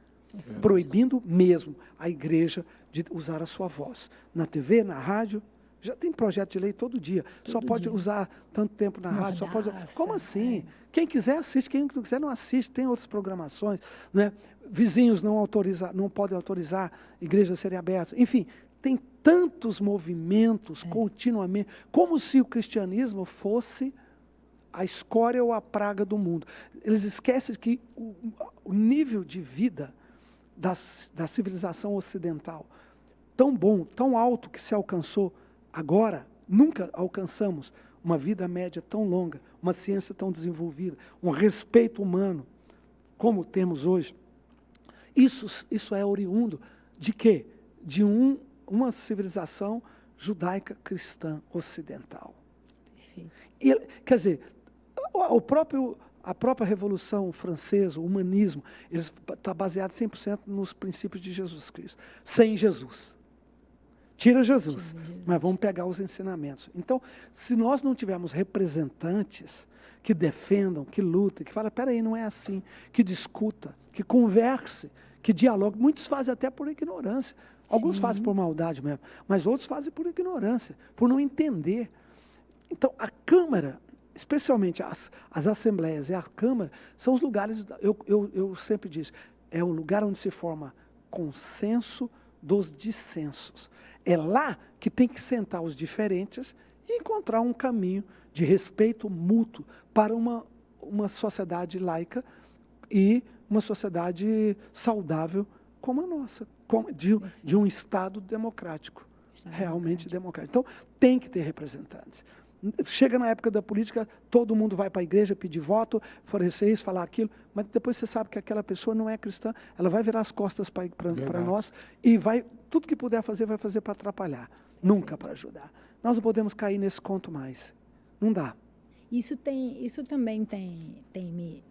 proibindo mesmo a igreja de usar a sua voz. Na TV, na rádio, já tem projeto de lei todo dia. Só pode usar tanto tempo na rádio, só pode usar. Como assim? Quem quiser assiste, quem não quiser não assiste, tem outras programações, né? Vizinhos não podem autorizar igrejas a serem abertas. Enfim, tem tantos movimentos continuamente, como se o cristianismo fosse a escória ou a praga do mundo. Eles esquecem que o nível de vida da civilização ocidental, tão bom, tão alto que se alcançou agora, nunca alcançamos uma vida média tão longa, uma ciência tão desenvolvida, um respeito humano como temos hoje. Isso é oriundo de quê? De uma civilização judaica cristã ocidental. Perfeito. Quer dizer, a própria Revolução Francesa, o humanismo, está baseado 100% nos princípios de Jesus Cristo. Sem Jesus. Tira Jesus, mas vamos pegar os ensinamentos. Então, se nós não tivermos representantes que defendam, que lutem, que falem, peraí, não é assim, que discuta, que converse, que dialogue, muitos fazem até por ignorância. Alguns fazem por maldade mesmo, mas outros fazem por ignorância, por não entender. Então, a Câmara, especialmente as assembleias e a Câmara, são os lugares, eu sempre disse, é o lugar onde se forma consenso dos dissensos. É lá que tem que sentar os diferentes e encontrar um caminho de respeito mútuo para uma sociedade laica e uma sociedade saudável como a nossa, de um Estado democrático, realmente democrático. Então, tem que ter representantes. Chega na época da política, todo mundo vai para a igreja pedir voto, oferecer isso, falar aquilo, mas depois você sabe que aquela pessoa não é cristã, ela vai virar as costas para nós e tudo que puder fazer, vai fazer para atrapalhar, nunca para ajudar. Nós não podemos cair nesse conto mais. Não dá. Isso também tem me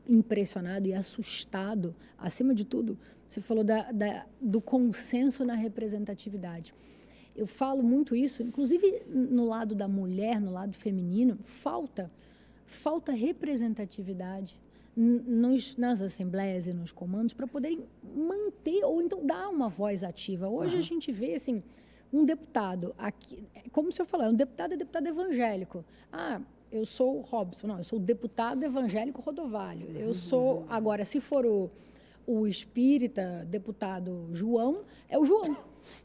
impressionado e assustado, acima de tudo, você falou do consenso na representatividade. Eu falo muito isso, inclusive no lado da mulher, no lado feminino, falta representatividade nas assembleias e nos comandos para poderem manter ou então dar uma voz ativa. Hoje a gente vê assim, um deputado, aqui, como o senhor falou, um deputado é deputado evangélico. Eu sou o Robson, não, eu sou o deputado evangélico Rodovalho. Eu sou, agora, se for o espírita deputado João, é o João.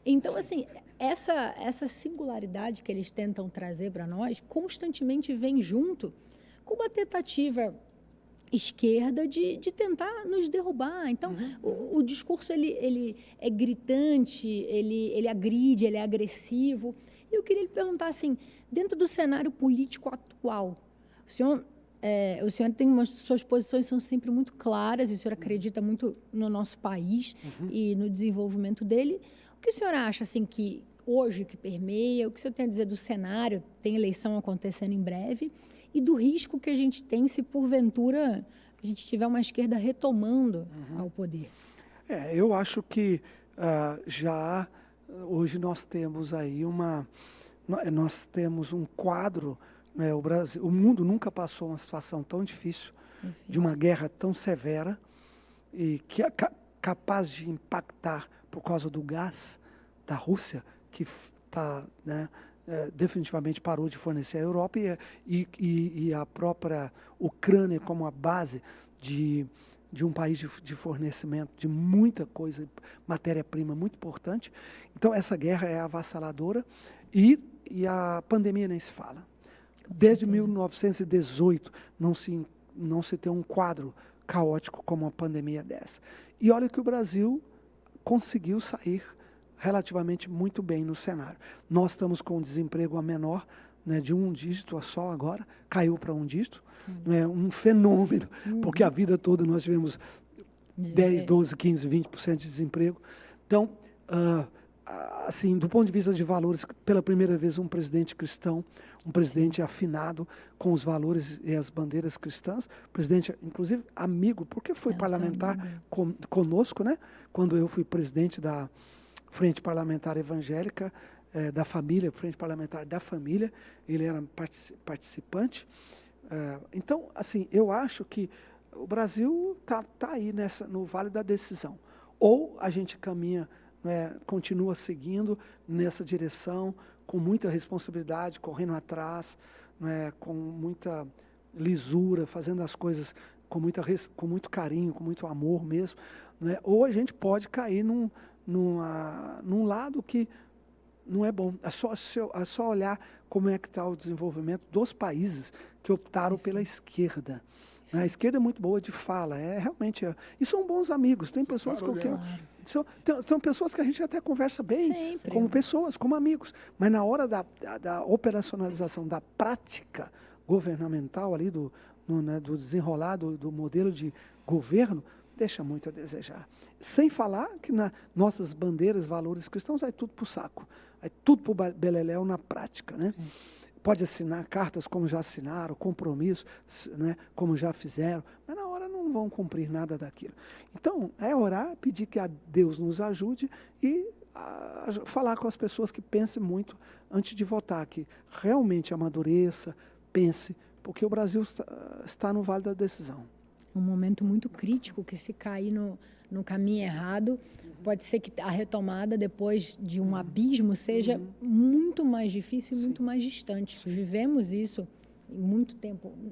Então, assim, essa singularidade que eles tentam trazer para nós constantemente vem junto com uma tentativa esquerda de tentar nos derrubar. Então, o discurso ele é gritante, ele agride, ele é agressivo. E eu queria lhe perguntar, assim, dentro do cenário político atual, o senhor tem suas posições são sempre muito claras, e o senhor acredita muito no nosso país e no desenvolvimento dele. O que o senhor acha, assim, que hoje que permeia, o que o senhor tem a dizer do cenário, tem eleição acontecendo em breve, e do risco que a gente tem se, porventura, a gente tiver uma esquerda retomando ao poder? Eu acho que já hoje nós temos aí nós temos um quadro, né, o mundo nunca passou uma situação tão difícil, de uma guerra tão severa, e que é capaz de impactar por causa do gás da Rússia, que né, definitivamente parou de fornecer à Europa, e a própria Ucrânia como a base de um país de fornecimento de muita coisa, matéria-prima muito importante. Então, essa guerra é avassaladora, e a pandemia nem se fala. Desde 1918 não se tem um quadro caótico como uma pandemia dessa. E olha que o Brasil conseguiu sair relativamente muito bem no cenário. Nós estamos com um desemprego a menor, né, de 1 dígito só agora, caiu para 1 dígito, né, um fenômeno, porque a vida toda nós tivemos 10, 12, 15, 20% de desemprego. Então, assim, do ponto de vista de valores, pela primeira vez um presidente cristão, um presidente afinado com os valores e as bandeiras cristãs, presidente, inclusive, amigo, porque foi parlamentar conosco, né? Quando eu fui presidente da Frente Parlamentar Evangélica, da família, Frente Parlamentar da Família, ele era participante. Então, assim, eu acho que o Brasil tá aí no vale da decisão. Ou a gente caminha, continua seguindo nessa direção, com muita responsabilidade, correndo atrás, com muita lisura, fazendo as coisas com muito carinho, com muito amor mesmo. Ou a gente pode cair num lado que não é bom. É só olhar como é que está o desenvolvimento dos países que optaram pela esquerda. A esquerda é muito boa de fala, realmente. E são bons amigos. Tem pessoas com quem são pessoas que a gente até conversa bem, sempre, como pessoas, como amigos. Mas na hora da operacionalização da prática governamental ali, do desenrolar do modelo de governo, deixa muito a desejar. Sem falar que nossas bandeiras, valores cristãos, vai tudo para o saco. Vai tudo para o beleléu na prática, né? Pode assinar cartas como já assinaram, compromissos, né, como já fizeram, mas na hora não vão cumprir nada daquilo. Então, é orar, pedir que a Deus nos ajude e falar com as pessoas que pensem muito antes de votar, que realmente amadureça, pense, porque o Brasil está no vale da decisão. Um momento muito crítico, que se cair no caminho errado, pode ser que a retomada depois de um abismo seja muito mais difícil e muito mais distante. Vivemos isso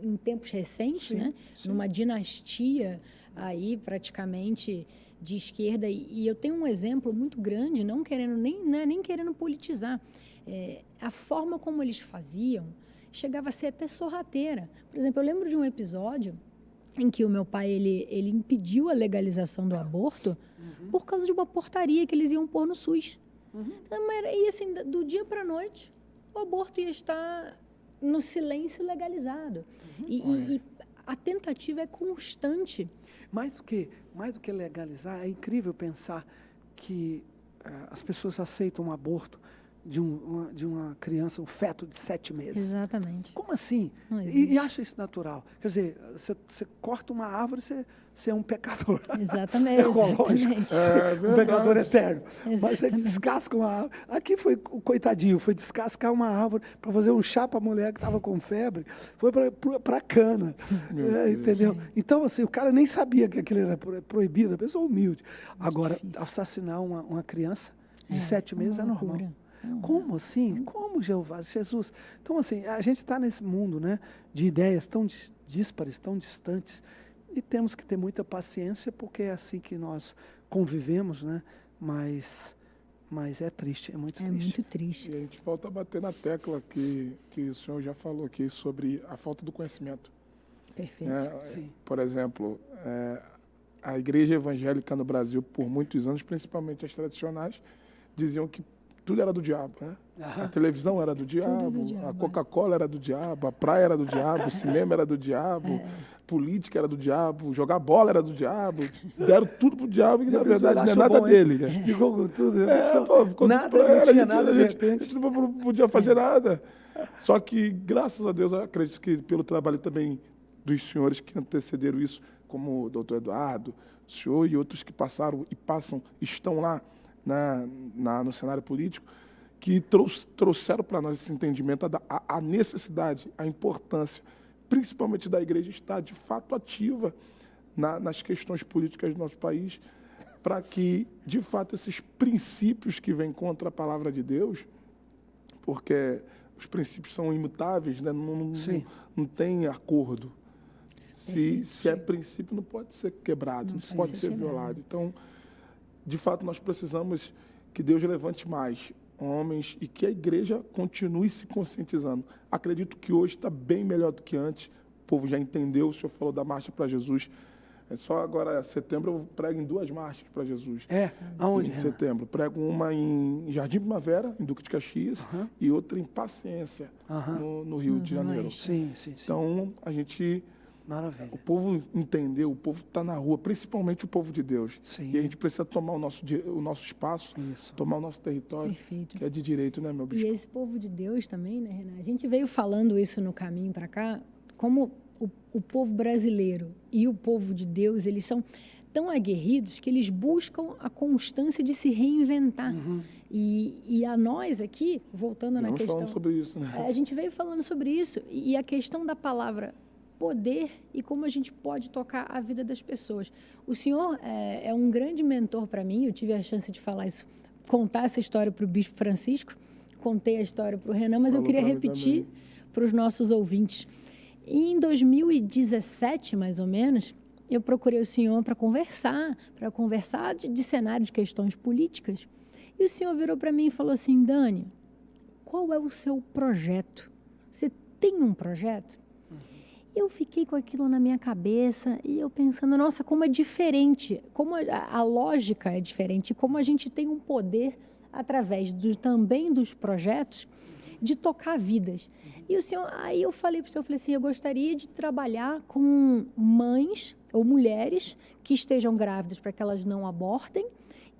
em tempos recentes, né? Numa dinastia aí praticamente de esquerda, e eu tenho um exemplo muito grande, não querendo nem querendo politizar. A forma como eles faziam chegava a ser até sorrateira. Por exemplo, eu lembro de um episódio em que o meu pai ele impediu a legalização do aborto por causa de uma portaria que eles iam pôr no SUS. E assim, do dia para a noite, o aborto ia estar no silêncio legalizado. E a tentativa é constante. Mais do que legalizar, é incrível pensar que as pessoas aceitam um aborto de uma criança, um feto de 7 meses. Exatamente. Como assim? E acha isso natural. Quer dizer, você corta uma árvore, você é um pecador. Exatamente. Ecológico. Um pecador eterno. Exatamente. Mas você descasca uma árvore. Aqui foi o coitadinho, foi descascar uma árvore para fazer um chá para a mulher que estava com febre. Foi para a cana. Entendeu? Então, assim, o cara nem sabia que aquilo era proibido, a pessoa humilde. Agora, assassinar uma criança de 7 meses é normal. Como assim? Como, Jeová, Jesus? Então, assim, a gente está nesse mundo, né, de ideias tão díspares, tão distantes, e temos que ter muita paciência, porque é assim que nós convivemos, né? Mas é triste, é muito triste. É muito triste. E a gente volta a bater na tecla que o senhor já falou aqui sobre a falta do conhecimento. Perfeito. Sim. Por exemplo, a igreja evangélica no Brasil, por muitos anos, principalmente as tradicionais, diziam que tudo era do diabo, né? A televisão era do diabo, a Coca-Cola era do diabo, a praia era do diabo, o cinema era do diabo, política era do diabo, jogar bola era do diabo, deram tudo pro diabo e, na verdade, não é achou nada bom, hein? dele. Né? Ficou com tudo. Ficou nada, tudo, não tinha a nada de gente, repente. a gente não podia fazer nada. Só que, graças a Deus, eu acredito que pelo trabalho também dos senhores que antecederam isso, como o doutor Eduardo, o senhor e outros que passaram e passam, estão lá no cenário político, que trouxeram para nós esse entendimento, a necessidade, a importância, principalmente da igreja, estar de fato ativa nas questões políticas do nosso país, para que, de fato, esses princípios que vêm contra a palavra de Deus, porque os princípios são imutáveis, né? Não tem acordo. Se é princípio, não pode ser quebrado, não pode ser violado. Então, de fato, nós precisamos que Deus levante mais homens e que a igreja continue se conscientizando. Acredito que hoje está bem melhor do que antes. O povo já entendeu, o senhor falou da Marcha para Jesus. Só agora, em setembro, eu prego em 2 marchas para Jesus. Aonde? Em setembro. Prego uma em Jardim Primavera, em Duque de Caxias, e outra em Paciência, no Rio de Janeiro. Sim. Então, a gente... Maravilha. O povo entendeu, o povo está na rua, principalmente o povo de Deus. Sim. E a gente precisa tomar o nosso espaço, tomar o nosso território, Perfeito. que é de direito, né, meu bispo? E esse povo de Deus também, né, Renan? A gente veio falando isso no caminho para cá, como o povo brasileiro e o povo de Deus, eles são tão aguerridos que eles buscam a constância de se reinventar. E a nós aqui, voltando na questão... falando sobre isso, né? A gente veio falando sobre isso. E a questão da palavra poder e como a gente pode tocar a vida das pessoas. O senhor é um grande mentor para mim. Eu tive a chance de falar isso, contar essa história para o Bispo Francisco, contei a história para o Renan, mas eu queria repetir para os nossos ouvintes. Em 2017, mais ou menos, eu procurei o senhor para conversar de cenário de questões políticas. E o senhor virou para mim e falou assim: Dani, qual é o seu projeto? Você tem um projeto? Eu fiquei com aquilo na minha cabeça e eu pensando, nossa, como é diferente, como a lógica é diferente, como a gente tem um poder, através também dos projetos, de tocar vidas. E o senhor, aí eu falei para o senhor, eu gostaria de trabalhar com mães ou mulheres que estejam grávidas para que elas não abortem,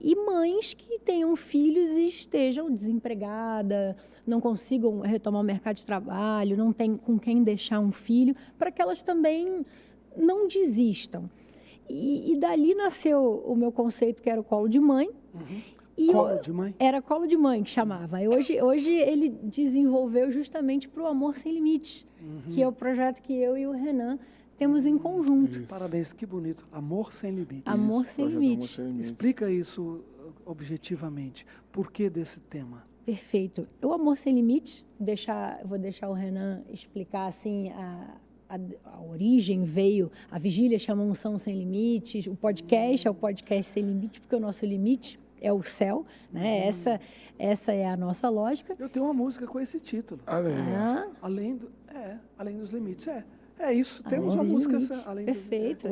e mães que tenham filhos e estejam desempregadas, não consigam retomar o mercado de trabalho, não tem com quem deixar um filho, para que elas também não desistam. E dali nasceu o meu conceito, que era o colo de mãe. Colo de mãe? Era colo de mãe que chamava. Hoje ele desenvolveu justamente para o Amor Sem Limites, que é o projeto que eu e o Renan temos em conjunto. Isso. Parabéns, que bonito. Amor Sem Limites. Amor Sem Limites. Explica isso objetivamente. Por que desse tema? Perfeito. O Amor Sem Limites, vou deixar o Renan explicar assim a origem, a vigília chama Unção Sem Limites, o podcast é o podcast Sem Limites, porque o nosso limite é o céu, né? Essa é a nossa lógica. Eu tenho uma música com esse título. Além dos limites. É isso, temos uma música além dos limites. Perfeito.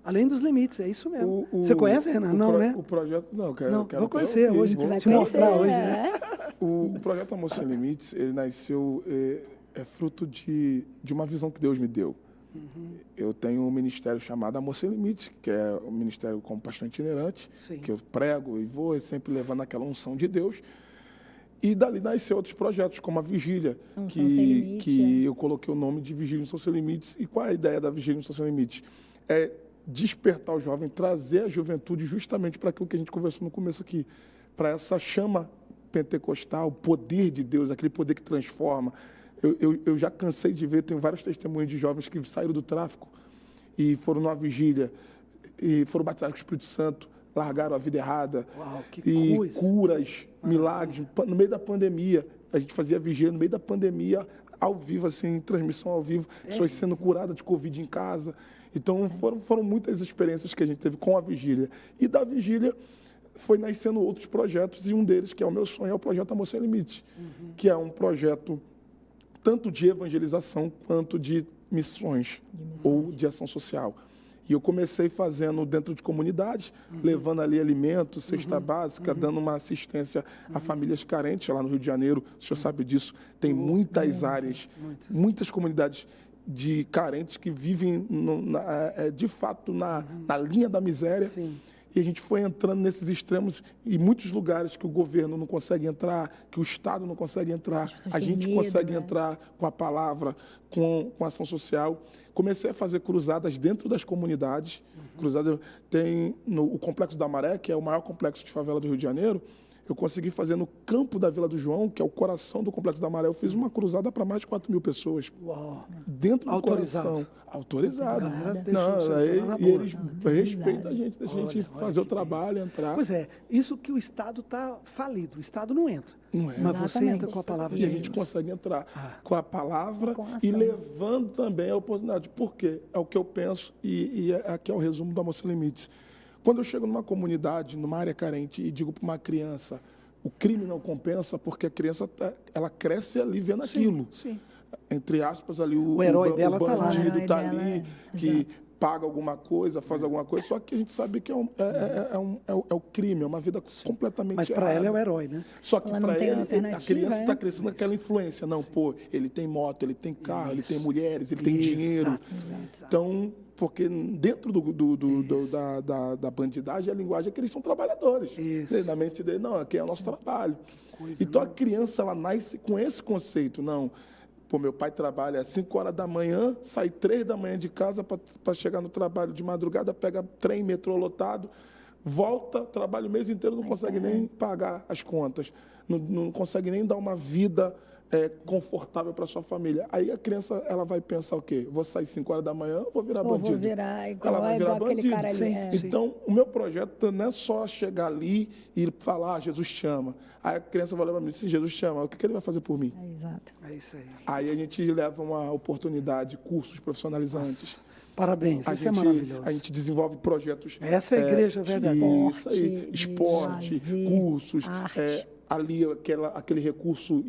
Além dos limites, é isso mesmo. Você conhece, Renan? Não, né? O projeto, quero vou conhecer hoje. A gente vai te mostrar hoje. Né? O projeto Amor Sem Limites, ele nasceu, é fruto de uma visão que Deus me deu. Eu tenho um ministério chamado Amor Sem Limites, que é um ministério como pastor itinerante, que eu prego e vou sempre levando aquela unção de Deus. E dali nasceu outros projetos, como a Vigília, que eu coloquei o nome de Vigília Unção Sem Limites. E qual é a ideia da Vigília Unção Sem Limites? É despertar o jovem, trazer a juventude justamente para aquilo que a gente conversou no começo aqui, para essa chama pentecostal, o poder de Deus, aquele poder que transforma. Eu já cansei de ver, tenho vários testemunhos de jovens que saíram do tráfico e foram numa vigília, e foram batizados com o Espírito Santo, largaram a vida errada. Uau, que e coisa. Curas, milagres. No meio da pandemia, a gente fazia vigília no meio da pandemia, ao vivo, assim, transmissão ao vivo, pessoas sendo curadas de Covid em casa. Então, foram muitas experiências que a gente teve com a vigília. E da vigília foi nascendo outros projetos, e um deles, que é o meu sonho, é o projeto Amor Sem Limites, que é um projeto tanto de evangelização quanto de missões ou de ação social. E eu comecei fazendo dentro de comunidades, levando ali alimentos, cesta básica, dando uma assistência a famílias carentes. Lá no Rio de Janeiro, o senhor sabe disso, tem muitas áreas, muitas comunidades de carentes que vivem, de fato, na linha da miséria. Sim. E a gente foi entrando nesses extremos em muitos lugares que o governo não consegue entrar, que o Estado não consegue entrar. A gente consegue entrar com a palavra, com a ação social. Comecei a fazer cruzadas dentro das comunidades. Cruzada tem o Complexo da Maré, que é o maior complexo de favela do Rio de Janeiro. Eu consegui fazer no campo da Vila do João, que é o coração do Complexo da Maré. Eu fiz uma cruzada para mais de 4.000 pessoas. Uau. Dentro do coração. Autorizado. Não, e eles respeitam a gente, deixa a gente fazer o trabalho, entrar. Pois é, isso que o Estado está falido. O Estado não entra. Não é. Mas você entra com a palavra de E a Deus. gente consegue entrar com a palavra Com a e ação. levando também a oportunidade. Por quê? É o que eu penso e aqui é o resumo do Amor Sem Limites. Quando eu chego numa comunidade, numa área carente e digo para uma criança, o crime não compensa, porque a criança ela cresce ali vendo aquilo. Sim. Entre aspas, ali o herói dela tá lá, né? bandido O herói está dela, ali, que paga alguma coisa, faz alguma coisa, só que a gente sabe que é o crime, é uma vida completamente Mas para errada. ela é o herói, né? Só que Ela não para tem ele, a alternativa, criança está é? crescendo naquela influência. Não, pô, ele tem moto, ele tem carro, ele tem mulheres, ele tem dinheiro. Exato. Então, porque dentro da bandidagem, a linguagem é que eles são trabalhadores. Isso. Na mente dele, não, aqui é o nosso trabalho. Então, a criança, ela nasce com esse conceito. Não, pô, meu pai trabalha às 5 horas da manhã, sai 3 da manhã de casa para chegar no trabalho de madrugada, pega trem, metrô lotado, volta, trabalha o mês inteiro, não consegue nem pagar as contas, não consegue nem dar uma vida confortável para sua família. Aí a criança, ela vai pensar o quê? Vou sair 5 horas da manhã, vou virar bandido. Vou virar igual, Ela vai virar igual aquele bandido. cara ali. Sim, é. sim. Então, o meu projeto não é só chegar ali e falar, Jesus te ama. Aí a criança vai olhar para mim, sim, Jesus te ama, o que ele vai fazer por mim? É, exato. É isso aí. Aí a gente leva uma oportunidade, cursos profissionalizantes. Parabéns, isso é maravilhoso. A gente desenvolve projetos. Essa é a igreja verdadeira. Isso aí, esporte, lazer, cursos, arte. ali aquele recurso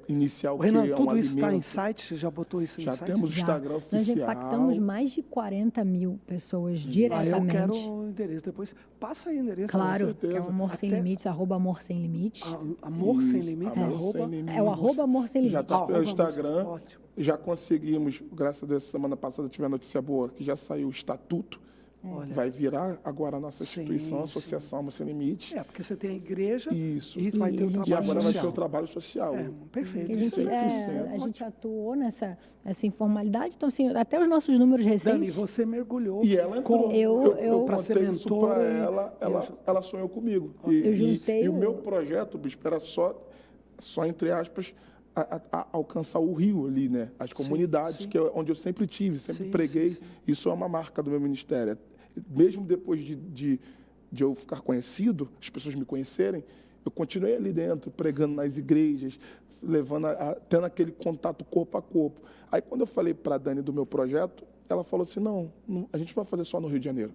inicial que Renan, é um tudo alimento. isso está em site? Você já botou isso em Já site? temos o Já. Instagram Nós oficial. impactamos mais de 40 mil pessoas Ah, eu diretamente. quero o endereço. Depois passa aí o endereço. Claro, certeza. que é o Amor Sem Até- Limites, @Amor Sem Limites. Amor Sem Isso, Limites, Amor arroba. Sem Limites. É o @Amor Sem Já Limites. está pelo Arroba Instagram. ótimo. Já conseguimos, graças a Deus, semana passada tive a notícia boa, que já saiu o estatuto. Olha. Vai virar agora a nossa Sim, instituição, a sim. Associação Amor Sem Limites. Porque você tem a igreja Isso. e vai ter o E trabalho E agora vai social. ter o trabalho social. Perfeito. A gente, Isso aí. 100%. a gente atuou nessa informalidade, então, assim, até os nossos números Dani, recentes. você mergulhou. E ela entrou. Eu- Pra ser contei isso mentora para e- ela sonhou comigo. Eu juntei e o o- meu projeto, bispo, era só entre aspas, a alcançar o Rio ali, né? As comunidades, sim. que é onde eu sempre tive, sempre Sim, preguei. sim, sim. Isso é uma marca do meu ministério. Mesmo depois de eu ficar conhecido, as pessoas me conhecerem, eu continuei ali dentro, pregando nas igrejas, levando tendo aquele contato corpo a corpo. Aí, quando eu falei para a Dani do meu projeto, ela falou assim, não, a gente vai fazer só no Rio de Janeiro.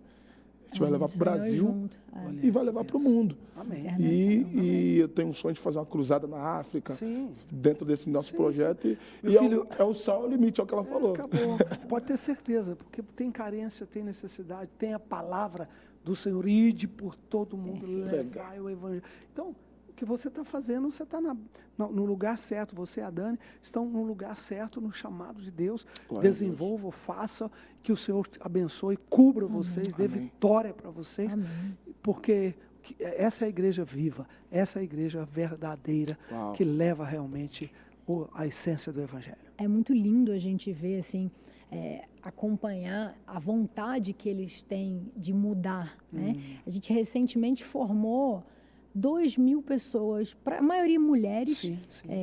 A gente vai levar para o sonhou Brasil junto, e vai levar para o mundo. Amém. E eu tenho um sonho de fazer uma cruzada na África, Sim. dentro desse nosso projeto. E Meu filho- é o sal, é o limite, é o que ela falou. Acabou. Pode ter certeza, porque tem carência, tem necessidade, tem a palavra do Senhor, ide por todo mundo, levai o evangelho. Então, o que você está fazendo, você está no lugar certo, você e a Dani estão no lugar certo, no chamado de Deus. Glória a Desenvolva, faça, que o Senhor abençoe, cubra vocês, dê Amém. vitória para vocês, Amém. porque essa é a igreja viva, essa é a igreja verdadeira, Uau. que leva realmente a essência do evangelho. É muito lindo a gente ver, assim, acompanhar a vontade que eles têm de mudar, né? A gente recentemente formou 2.000 pessoas, a maioria mulheres, Sim.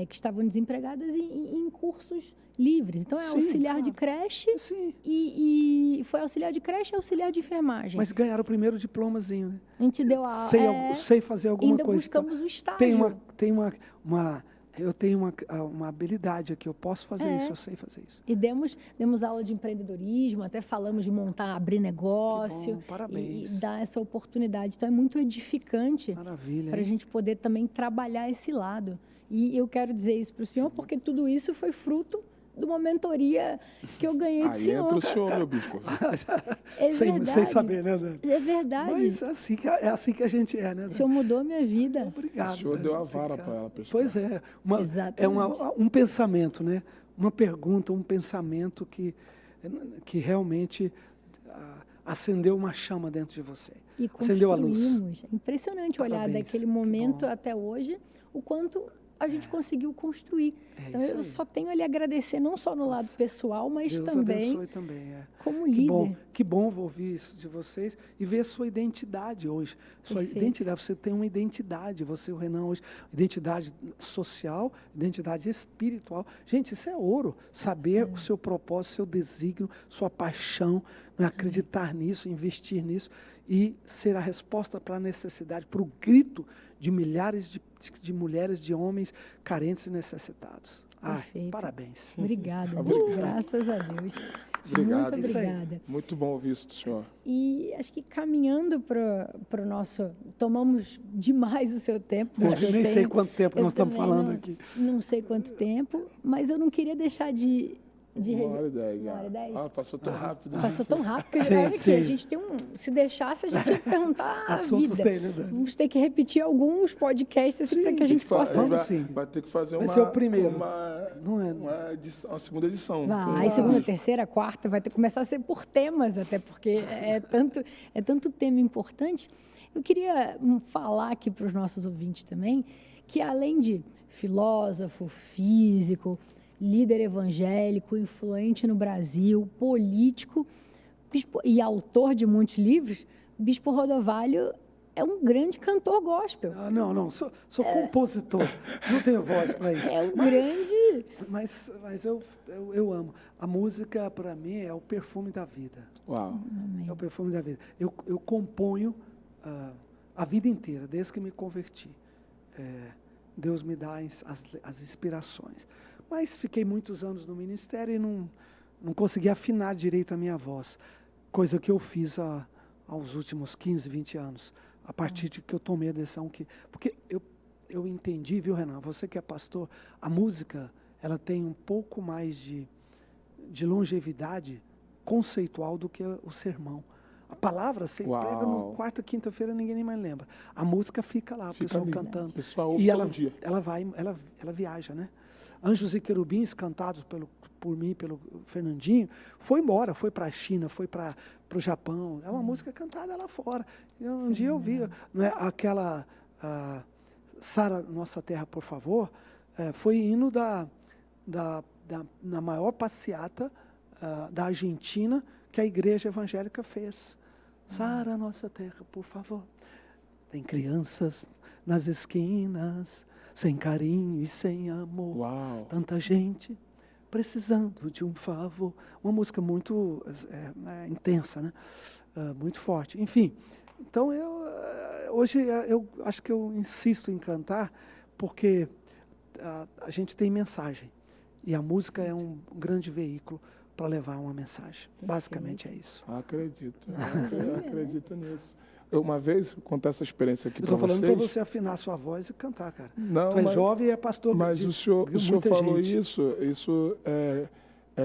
que estavam desempregadas em cursos livres. Então, é Sim, auxiliar de claro. creche Sim. e foi auxiliar de creche e auxiliar de enfermagem. Mas ganharam o primeiro diplomazinho, né? A gente deu a... Sei fazer alguma ainda coisa. buscamos o estágio. Eu tenho uma habilidade aqui, eu posso fazer isso, eu sei fazer isso. E demos aula de empreendedorismo, até falamos de abrir negócio. Que bom, parabéns. E dar essa oportunidade. Então, é muito edificante Maravilha, para a hein? gente poder também trabalhar esse lado. E eu quero dizer isso para o senhor, porque tudo isso foi fruto de uma mentoria que eu ganhei do Aí senhor. entra o senhor, meu bispo. É sem verdade. saber, né, Dani? É verdade. Mas é assim que a gente é, né, O Dani? senhor mudou minha vida. Obrigado. O senhor Dani, deu a vara obrigado. para ela, pessoal. Pois é. É Exatamente. um pensamento, né? uma pergunta, um pensamento que realmente acendeu uma chama dentro de você. E acendeu a luz. construímos. É impressionante olhar Parabéns, daquele que momento bom. até hoje, o quanto a gente conseguiu construir. Então, isso eu aí. só tenho a lhe agradecer, não só no lado pessoal, mas Deus também abençoe também. como Que líder. bom, que bom ouvir isso de vocês e ver a sua identidade hoje. Sua Perfeito. identidade, você tem uma identidade, você, o Renan, hoje, identidade social, identidade espiritual. Gente, isso é ouro. Saber o seu propósito, seu desígnio, sua paixão, né, acreditar nisso, investir nisso e ser a resposta para a necessidade, para o grito de milhares de mulheres, de homens carentes e necessitados. Ai, Perfeito. parabéns. Obrigada, Obrigado. graças a Deus. Obrigado. Muito Isso aí. obrigada. Muito bom ouvir isso do senhor. E acho que caminhando para o nosso... Tomamos demais o seu tempo. Eu porque nem sei tenho- quanto tempo eu nós estamos também falando não- aqui. Não sei quanto tempo, mas eu não queria deixar de 1h10 já. 1h10? Ah, passou tão rápido. Passou tão rápido que Sim, olha aqui, sim. a gente tem um... Se deixasse, a gente ia perguntar a Assuntos vida. tem, né, Dani? Vamos ter que repetir alguns podcasts assim, para que a gente possa... Vamos sim. Vai ter que fazer Vai uma, ser o primeiro. Não é? uma, edição, uma segunda edição. Vai, segunda, terceira, quarta, vai ter que começar a ser por temas, até porque é tanto tema importante. Eu queria falar aqui para os nossos ouvintes também, que além de filósofo, físico, líder evangélico, influente no Brasil, político e autor de muitos livros, Bispo Rodovalho é um grande cantor gospel. Ah, não, sou compositor, não tenho voz para isso. É um grande... Mas eu amo. A música, para mim, é o perfume da vida. Uau. É o perfume da vida. Eu componho a vida inteira, desde que me converti. Deus me dá as inspirações. Mas fiquei muitos anos no ministério e não consegui afinar direito a minha voz, coisa que eu fiz aos últimos 15, 20 anos, a partir de que eu tomei a decisão porque eu entendi, viu, Renan, você que é pastor, a música, ela tem um pouco mais de longevidade conceitual do que o sermão. A palavra, você Uau. prega no quarta, quinta-feira, ninguém nem mais lembra. A música fica lá, o pessoal ali. cantando. O pessoal ouve E todo dia. ela viaja, né? Anjos e Querubins, cantados por mim, pelo Fernandinho, foi embora, foi para a China, foi para o Japão. É uma música cantada lá fora. Um dia eu vi, não é, aquela Sara, Nossa Terra, por favor, foi hino na maior passeata da Argentina que a igreja evangélica fez. Sara, Nossa Terra, por favor. Tem crianças nas esquinas, sem carinho e sem amor. Uau. Tanta gente precisando de um favor. Uma música muito intensa, né? Muito forte. Enfim, então hoje eu acho que eu insisto em cantar porque a gente tem mensagem. E a música é um grande veículo para levar uma mensagem. Basicamente é isso. Acredito. Eu acredito nisso. Eu, uma vez, vou contar essa experiência aqui Eu para estou vocês. falando para você afinar a sua voz e cantar, cara. Não, Tu é mas- jovem e é pastor. Mas de o senhor muita falou gente. isso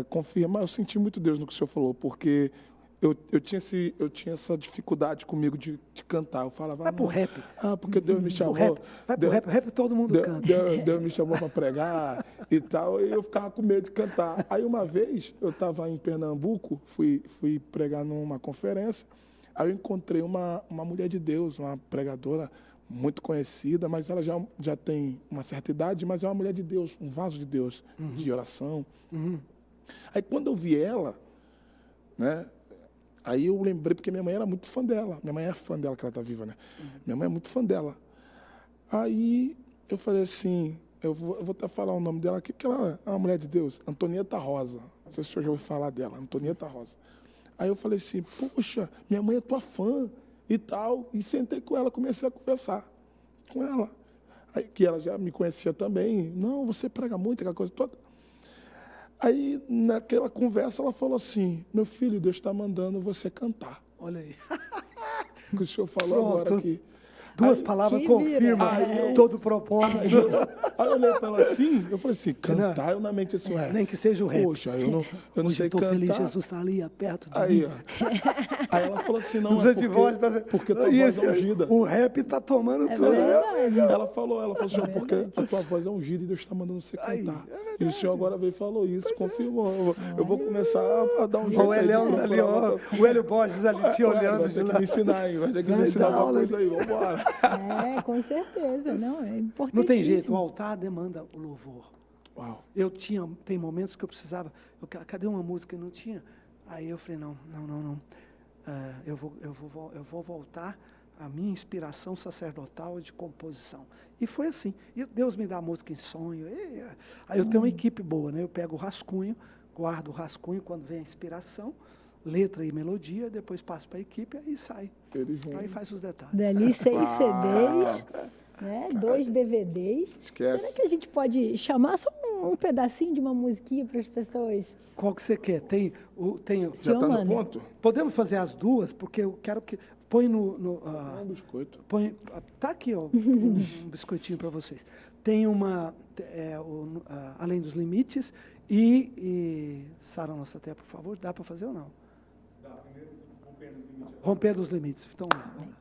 confirma. Eu senti muito Deus no que o senhor falou, porque eu tinha essa dificuldade comigo de cantar. Eu falava, Vai pro rap. porque Deus me O chamou. rap. Vai pro Deus- rap. Rap todo mundo canta. Deus me chamou para pregar e tal, e eu ficava com medo de cantar. Aí uma vez eu estava em Pernambuco, fui pregar numa conferência, aí eu encontrei uma mulher de Deus, uma pregadora muito conhecida, mas ela já tem uma certa idade, mas é uma mulher de Deus, um vaso de Deus, de oração. Aí quando eu vi ela, né, aí eu lembrei, porque minha mãe era muito fã dela. Minha mãe é fã dela, que ela está viva, né? Minha mãe é muito fã dela. Aí eu falei assim, eu vou até falar o nome dela aqui, porque ela é uma mulher de Deus, Antonieta Rosa. Não sei se o senhor já ouviu falar dela, Antonieta Rosa. Aí eu falei assim, poxa, minha mãe é tua fã e tal. E sentei com ela, comecei a conversar com ela. Aí, que ela já me conhecia também. Não, você prega muito, aquela coisa toda. Aí, naquela conversa, ela falou assim, meu filho, Deus está mandando você cantar. Olha aí. O que o senhor falou Pronto. agora aqui. Duas Aí- palavras te confirmam vira. todo o propósito. Aí eu olhei para ela assim, eu falei assim, cantar, eu na mente assim, Nem que seja o rap. poxa, eu não Hoje sei eu estou cantar. feliz, Jesus está ali, perto de Aí, mim. ó. Aí ela falou assim, não, Não precisa de voz. porque tua voz é ungida. O rap está tomando tudo, né? verdade. Ela falou assim, porque a tua voz é ungida e Deus está mandando você Aí, cantar. é verdade. E o senhor agora veio e falou isso, confirmou. Eu vou começar a dar um jeito. O Hélio ali, ó, o Hélio Borges ali te olhando. Vai ter que me ensinar aí, vai ter que me ensinar alguma coisa aí, vambora. Com certeza, não, é importantíssimo. Não tem jeito, o altar demanda o louvor. Uau. Tem momentos que eu precisava, cadê uma música? Não tinha. Aí eu falei, não. Eu vou voltar à minha inspiração sacerdotal de composição. E foi assim. E Deus me dá a música em sonho. Aí eu tenho uma equipe boa, né? Eu pego o rascunho, guardo o rascunho quando vem a inspiração, letra e melodia, depois passo para a equipe, aí sai. Aí faz os detalhes. Dali 6 CDs, né? 2 DVDs. Esquece. Será que a gente pode chamar só um pedacinho de uma musiquinha para as pessoas? Qual que você quer? Já está no ponto? Podemos fazer as duas, porque eu quero que... Põe um biscoito. Tá aqui, ó, um biscoitinho para vocês. Tem uma... Além dos Limites e Sara Nossa Terra, por favor. Dá para fazer ou não? Dá. Primeiro, Romper dos Limites. Então, vamos lá.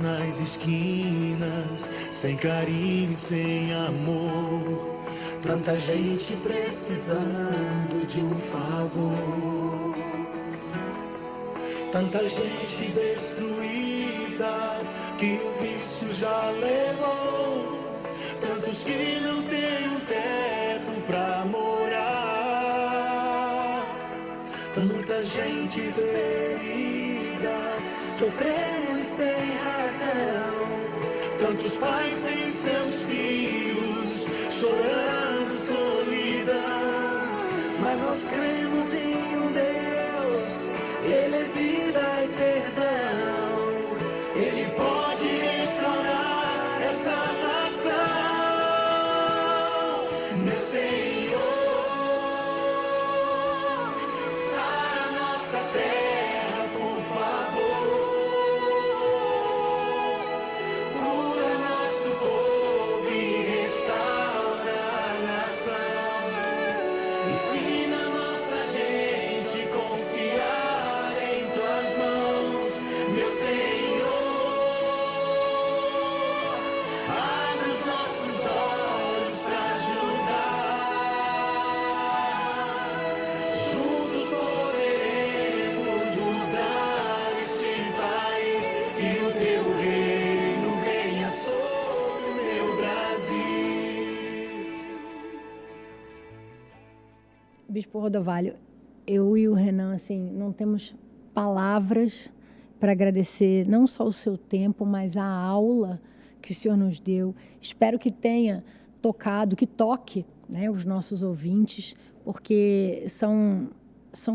Nas esquinas, sem carinho, sem amor, tanta gente precisando de um favor, tanta gente destruída que o vício já levou, tantos que não têm um teto pra morar, tanta gente ferida, sofrendo e sem razão, tantos pais sem seus filhos, chorando solidão. Mas nós cremos em um Deus, Ele é vida e perdão, Ele pode restaurar essa nação, meu Senhor, sara nossa terra, por favor. Ensina nossa gente confiar em Bispo Rodovalho, eu e o Renan, assim, não temos palavras para agradecer não só o seu tempo, mas a aula que o senhor nos deu. Espero que tenha tocado, que toque, né, os nossos ouvintes, porque são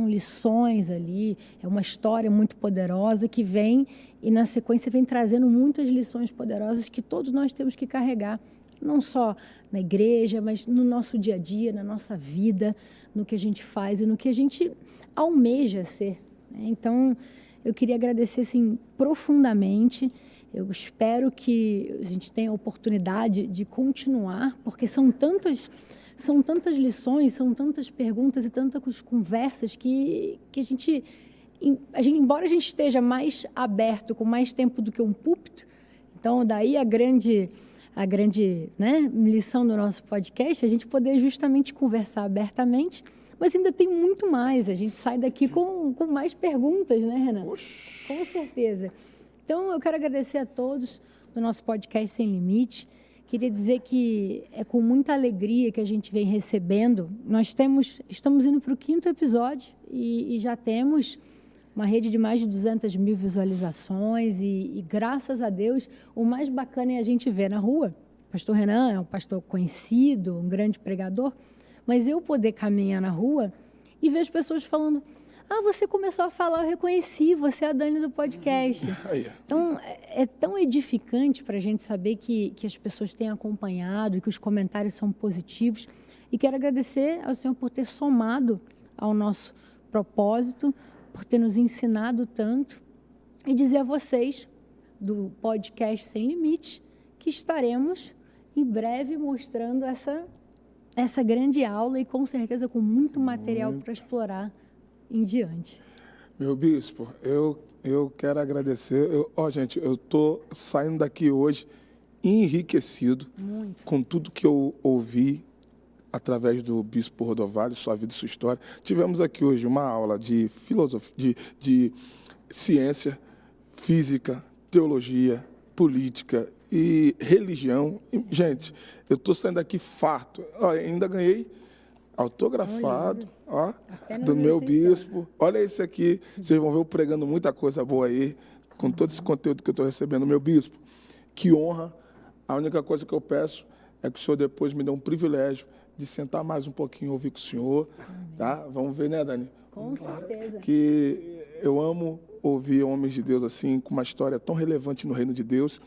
lições ali, é uma história muito poderosa que vem e, na sequência, vem trazendo muitas lições poderosas que todos nós temos que carregar, não só na igreja, mas no nosso dia a dia, na nossa vida, no que a gente faz e no que a gente almeja ser, né? Então, eu queria agradecer, assim, profundamente. Eu espero que a gente tenha a oportunidade de continuar, porque são tantas lições, são tantas perguntas e tantas conversas que a gente, embora a gente esteja mais aberto, com mais tempo do que um púlpito, então daí a grande, né, lição do nosso podcast, a gente poder justamente conversar abertamente, mas ainda tem muito mais. A gente sai daqui com mais perguntas, né, Renan? Oxi. Com certeza. Então, eu quero agradecer a todos do nosso podcast Sem Limite. Queria dizer que é com muita alegria que a gente vem recebendo. Estamos indo para o 5º episódio e já temos uma rede de mais de 200 mil visualizações e, graças a Deus, o mais bacana é a gente ver na rua. O pastor Renan é um pastor conhecido, um grande pregador, mas eu poder caminhar na rua e ver as pessoas falando: ah, você começou a falar, eu reconheci, você é a Dani do podcast. Então, é tão edificante para a gente saber que as pessoas têm acompanhado e que os comentários são positivos. E quero agradecer ao Senhor por ter somado ao nosso propósito, por ter nos ensinado tanto, e dizer a vocês, do podcast Sem Limite, que estaremos em breve mostrando essa grande aula e, com certeza, com muito material para explorar em diante. Meu bispo, eu quero agradecer. Gente, eu estou saindo daqui hoje enriquecido com tudo que eu ouvi através do bispo Rodovalho, sua vida e sua história. Tivemos aqui hoje uma aula de filosofia, de ciência, física, teologia, política e religião. Gente, eu estou saindo daqui farto. Ainda ganhei autografado, do meu bispo. Olha esse aqui, vocês vão ver eu pregando muita coisa boa aí, com todo esse conteúdo que eu estou recebendo. Meu bispo, que honra. A única coisa que eu peço é que o senhor depois me dê um privilégio de sentar mais um pouquinho e ouvir com o senhor. Tá? Vamos ver, né, Dani? Com certeza. Que eu amo ouvir homens de Deus assim, com uma história tão relevante no reino de Deus,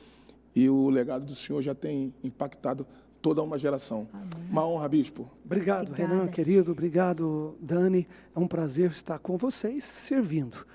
e o legado do senhor já tem impactado toda uma geração. Amém. Uma honra, bispo. Obrigado, Renan, querido. Obrigado, Dani. É um prazer estar com vocês, servindo.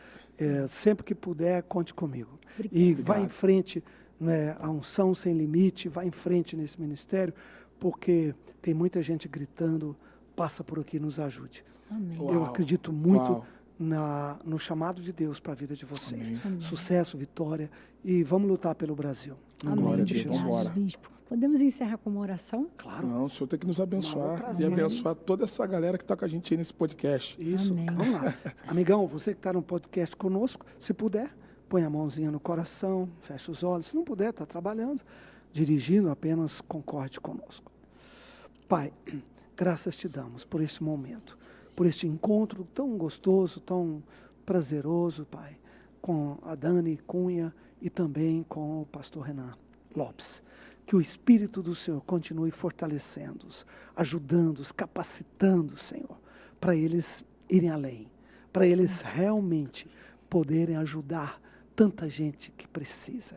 Sempre que puder, conte comigo. E vá em frente, né, a unção sem limite, vá em frente nesse ministério, porque tem muita gente gritando, passa por aqui, nos ajude. Amém. Eu acredito muito no chamado de Deus para a vida de vocês. Amém. Sucesso, vitória, e vamos lutar pelo Brasil. Amém. Glória a Deus. Vamos embora. Bispo. Podemos encerrar com uma oração? Claro. Não, o senhor tem que nos abençoar e abençoar toda essa galera que está com a gente aí nesse podcast. Isso. Amém. Vamos lá. Amigão, você que está no podcast conosco, se puder, põe a mãozinha no coração, fecha os olhos. Se não puder, está trabalhando, dirigindo, apenas concorde conosco. Pai, graças te damos por esse momento, por este encontro tão gostoso, tão prazeroso, Pai, com a Dani Cunha e também com o pastor Renan Lopes. Que o Espírito do Senhor continue fortalecendo-os, ajudando-os, capacitando, Senhor, para eles irem além, para eles realmente poderem ajudar tanta gente que precisa.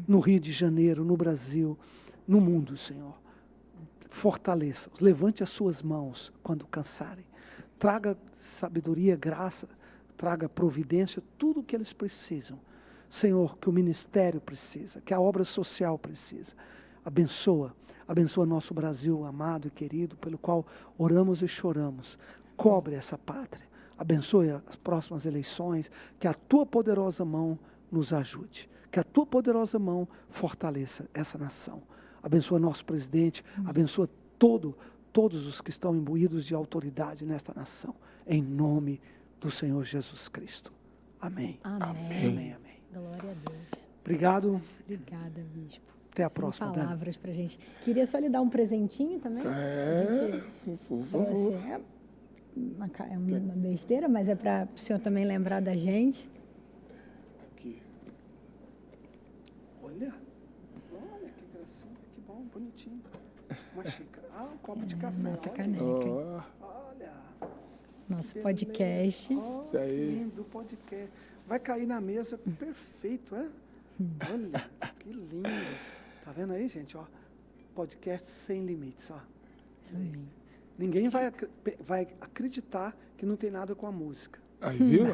No Rio de Janeiro, no Brasil, no mundo, Senhor. Fortaleça-os, levante as suas mãos quando cansarem. Traga sabedoria, graça, traga providência, tudo o que eles precisam. Senhor, que o ministério precisa, que a obra social precisa. Abençoa nosso Brasil amado e querido, pelo qual oramos e choramos. Cobre essa pátria. Abençoe as próximas eleições, que a tua poderosa mão nos ajude, que a tua poderosa mão fortaleça essa nação. Abençoa nosso presidente, abençoa todos os que estão imbuídos de autoridade nesta nação, em nome do Senhor Jesus Cristo. Amém. Amém. Amém. Glória a Deus. Obrigado. Obrigada, bispo. Até a Sem próxima, palavras para a gente. Queria só lhe dar um presentinho também. Por favor. é uma besteira, mas é para o senhor também lembrar da gente. Aqui. Olha que gracinha, que bom, bonitinho. Uma xícara. Um copo de café. Nossa olha. caneca. Olha. Nosso podcast. Isso aí. Lindo podcast. Vai cair na mesa perfeito, é? Olha, que lindo. Tá vendo aí, gente? Ó, podcast sem limites, ó. Ninguém vai acreditar que não tem nada com a música. Aí, viu?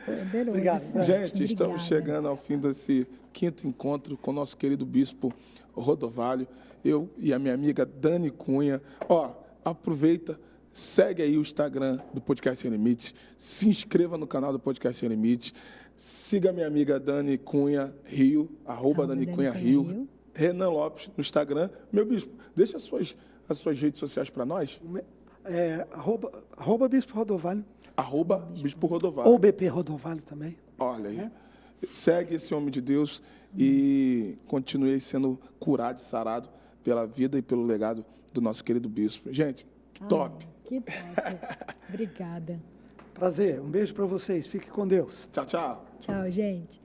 Poderoso. Obrigado. Forte. Gente, estamos Obrigada. chegando ao fim desse 5º encontro com o nosso querido bispo Rodovalho, eu e a minha amiga Dani Cunha. Ó, aproveita, segue aí o Instagram do Podcast Sem Limites, se inscreva no canal do Podcast Sem Limites, siga a minha amiga Dani Cunha Rio, @Dani Dani Cunha Cunha Rio, Rio. Renan Lopes no Instagram. Meu bispo, deixa as suas redes sociais para nós. Arroba Bispo Rodovalho. @Bispo Rodovalho. Ou BP Rodovalho também. Olha aí. Segue esse homem de Deus e continue sendo curado e sarado pela vida e pelo legado do nosso querido bispo. Gente, que top. Que top. Obrigada. Prazer. Um beijo para vocês. Fique com Deus. Tchau, tchau. Tchau, gente.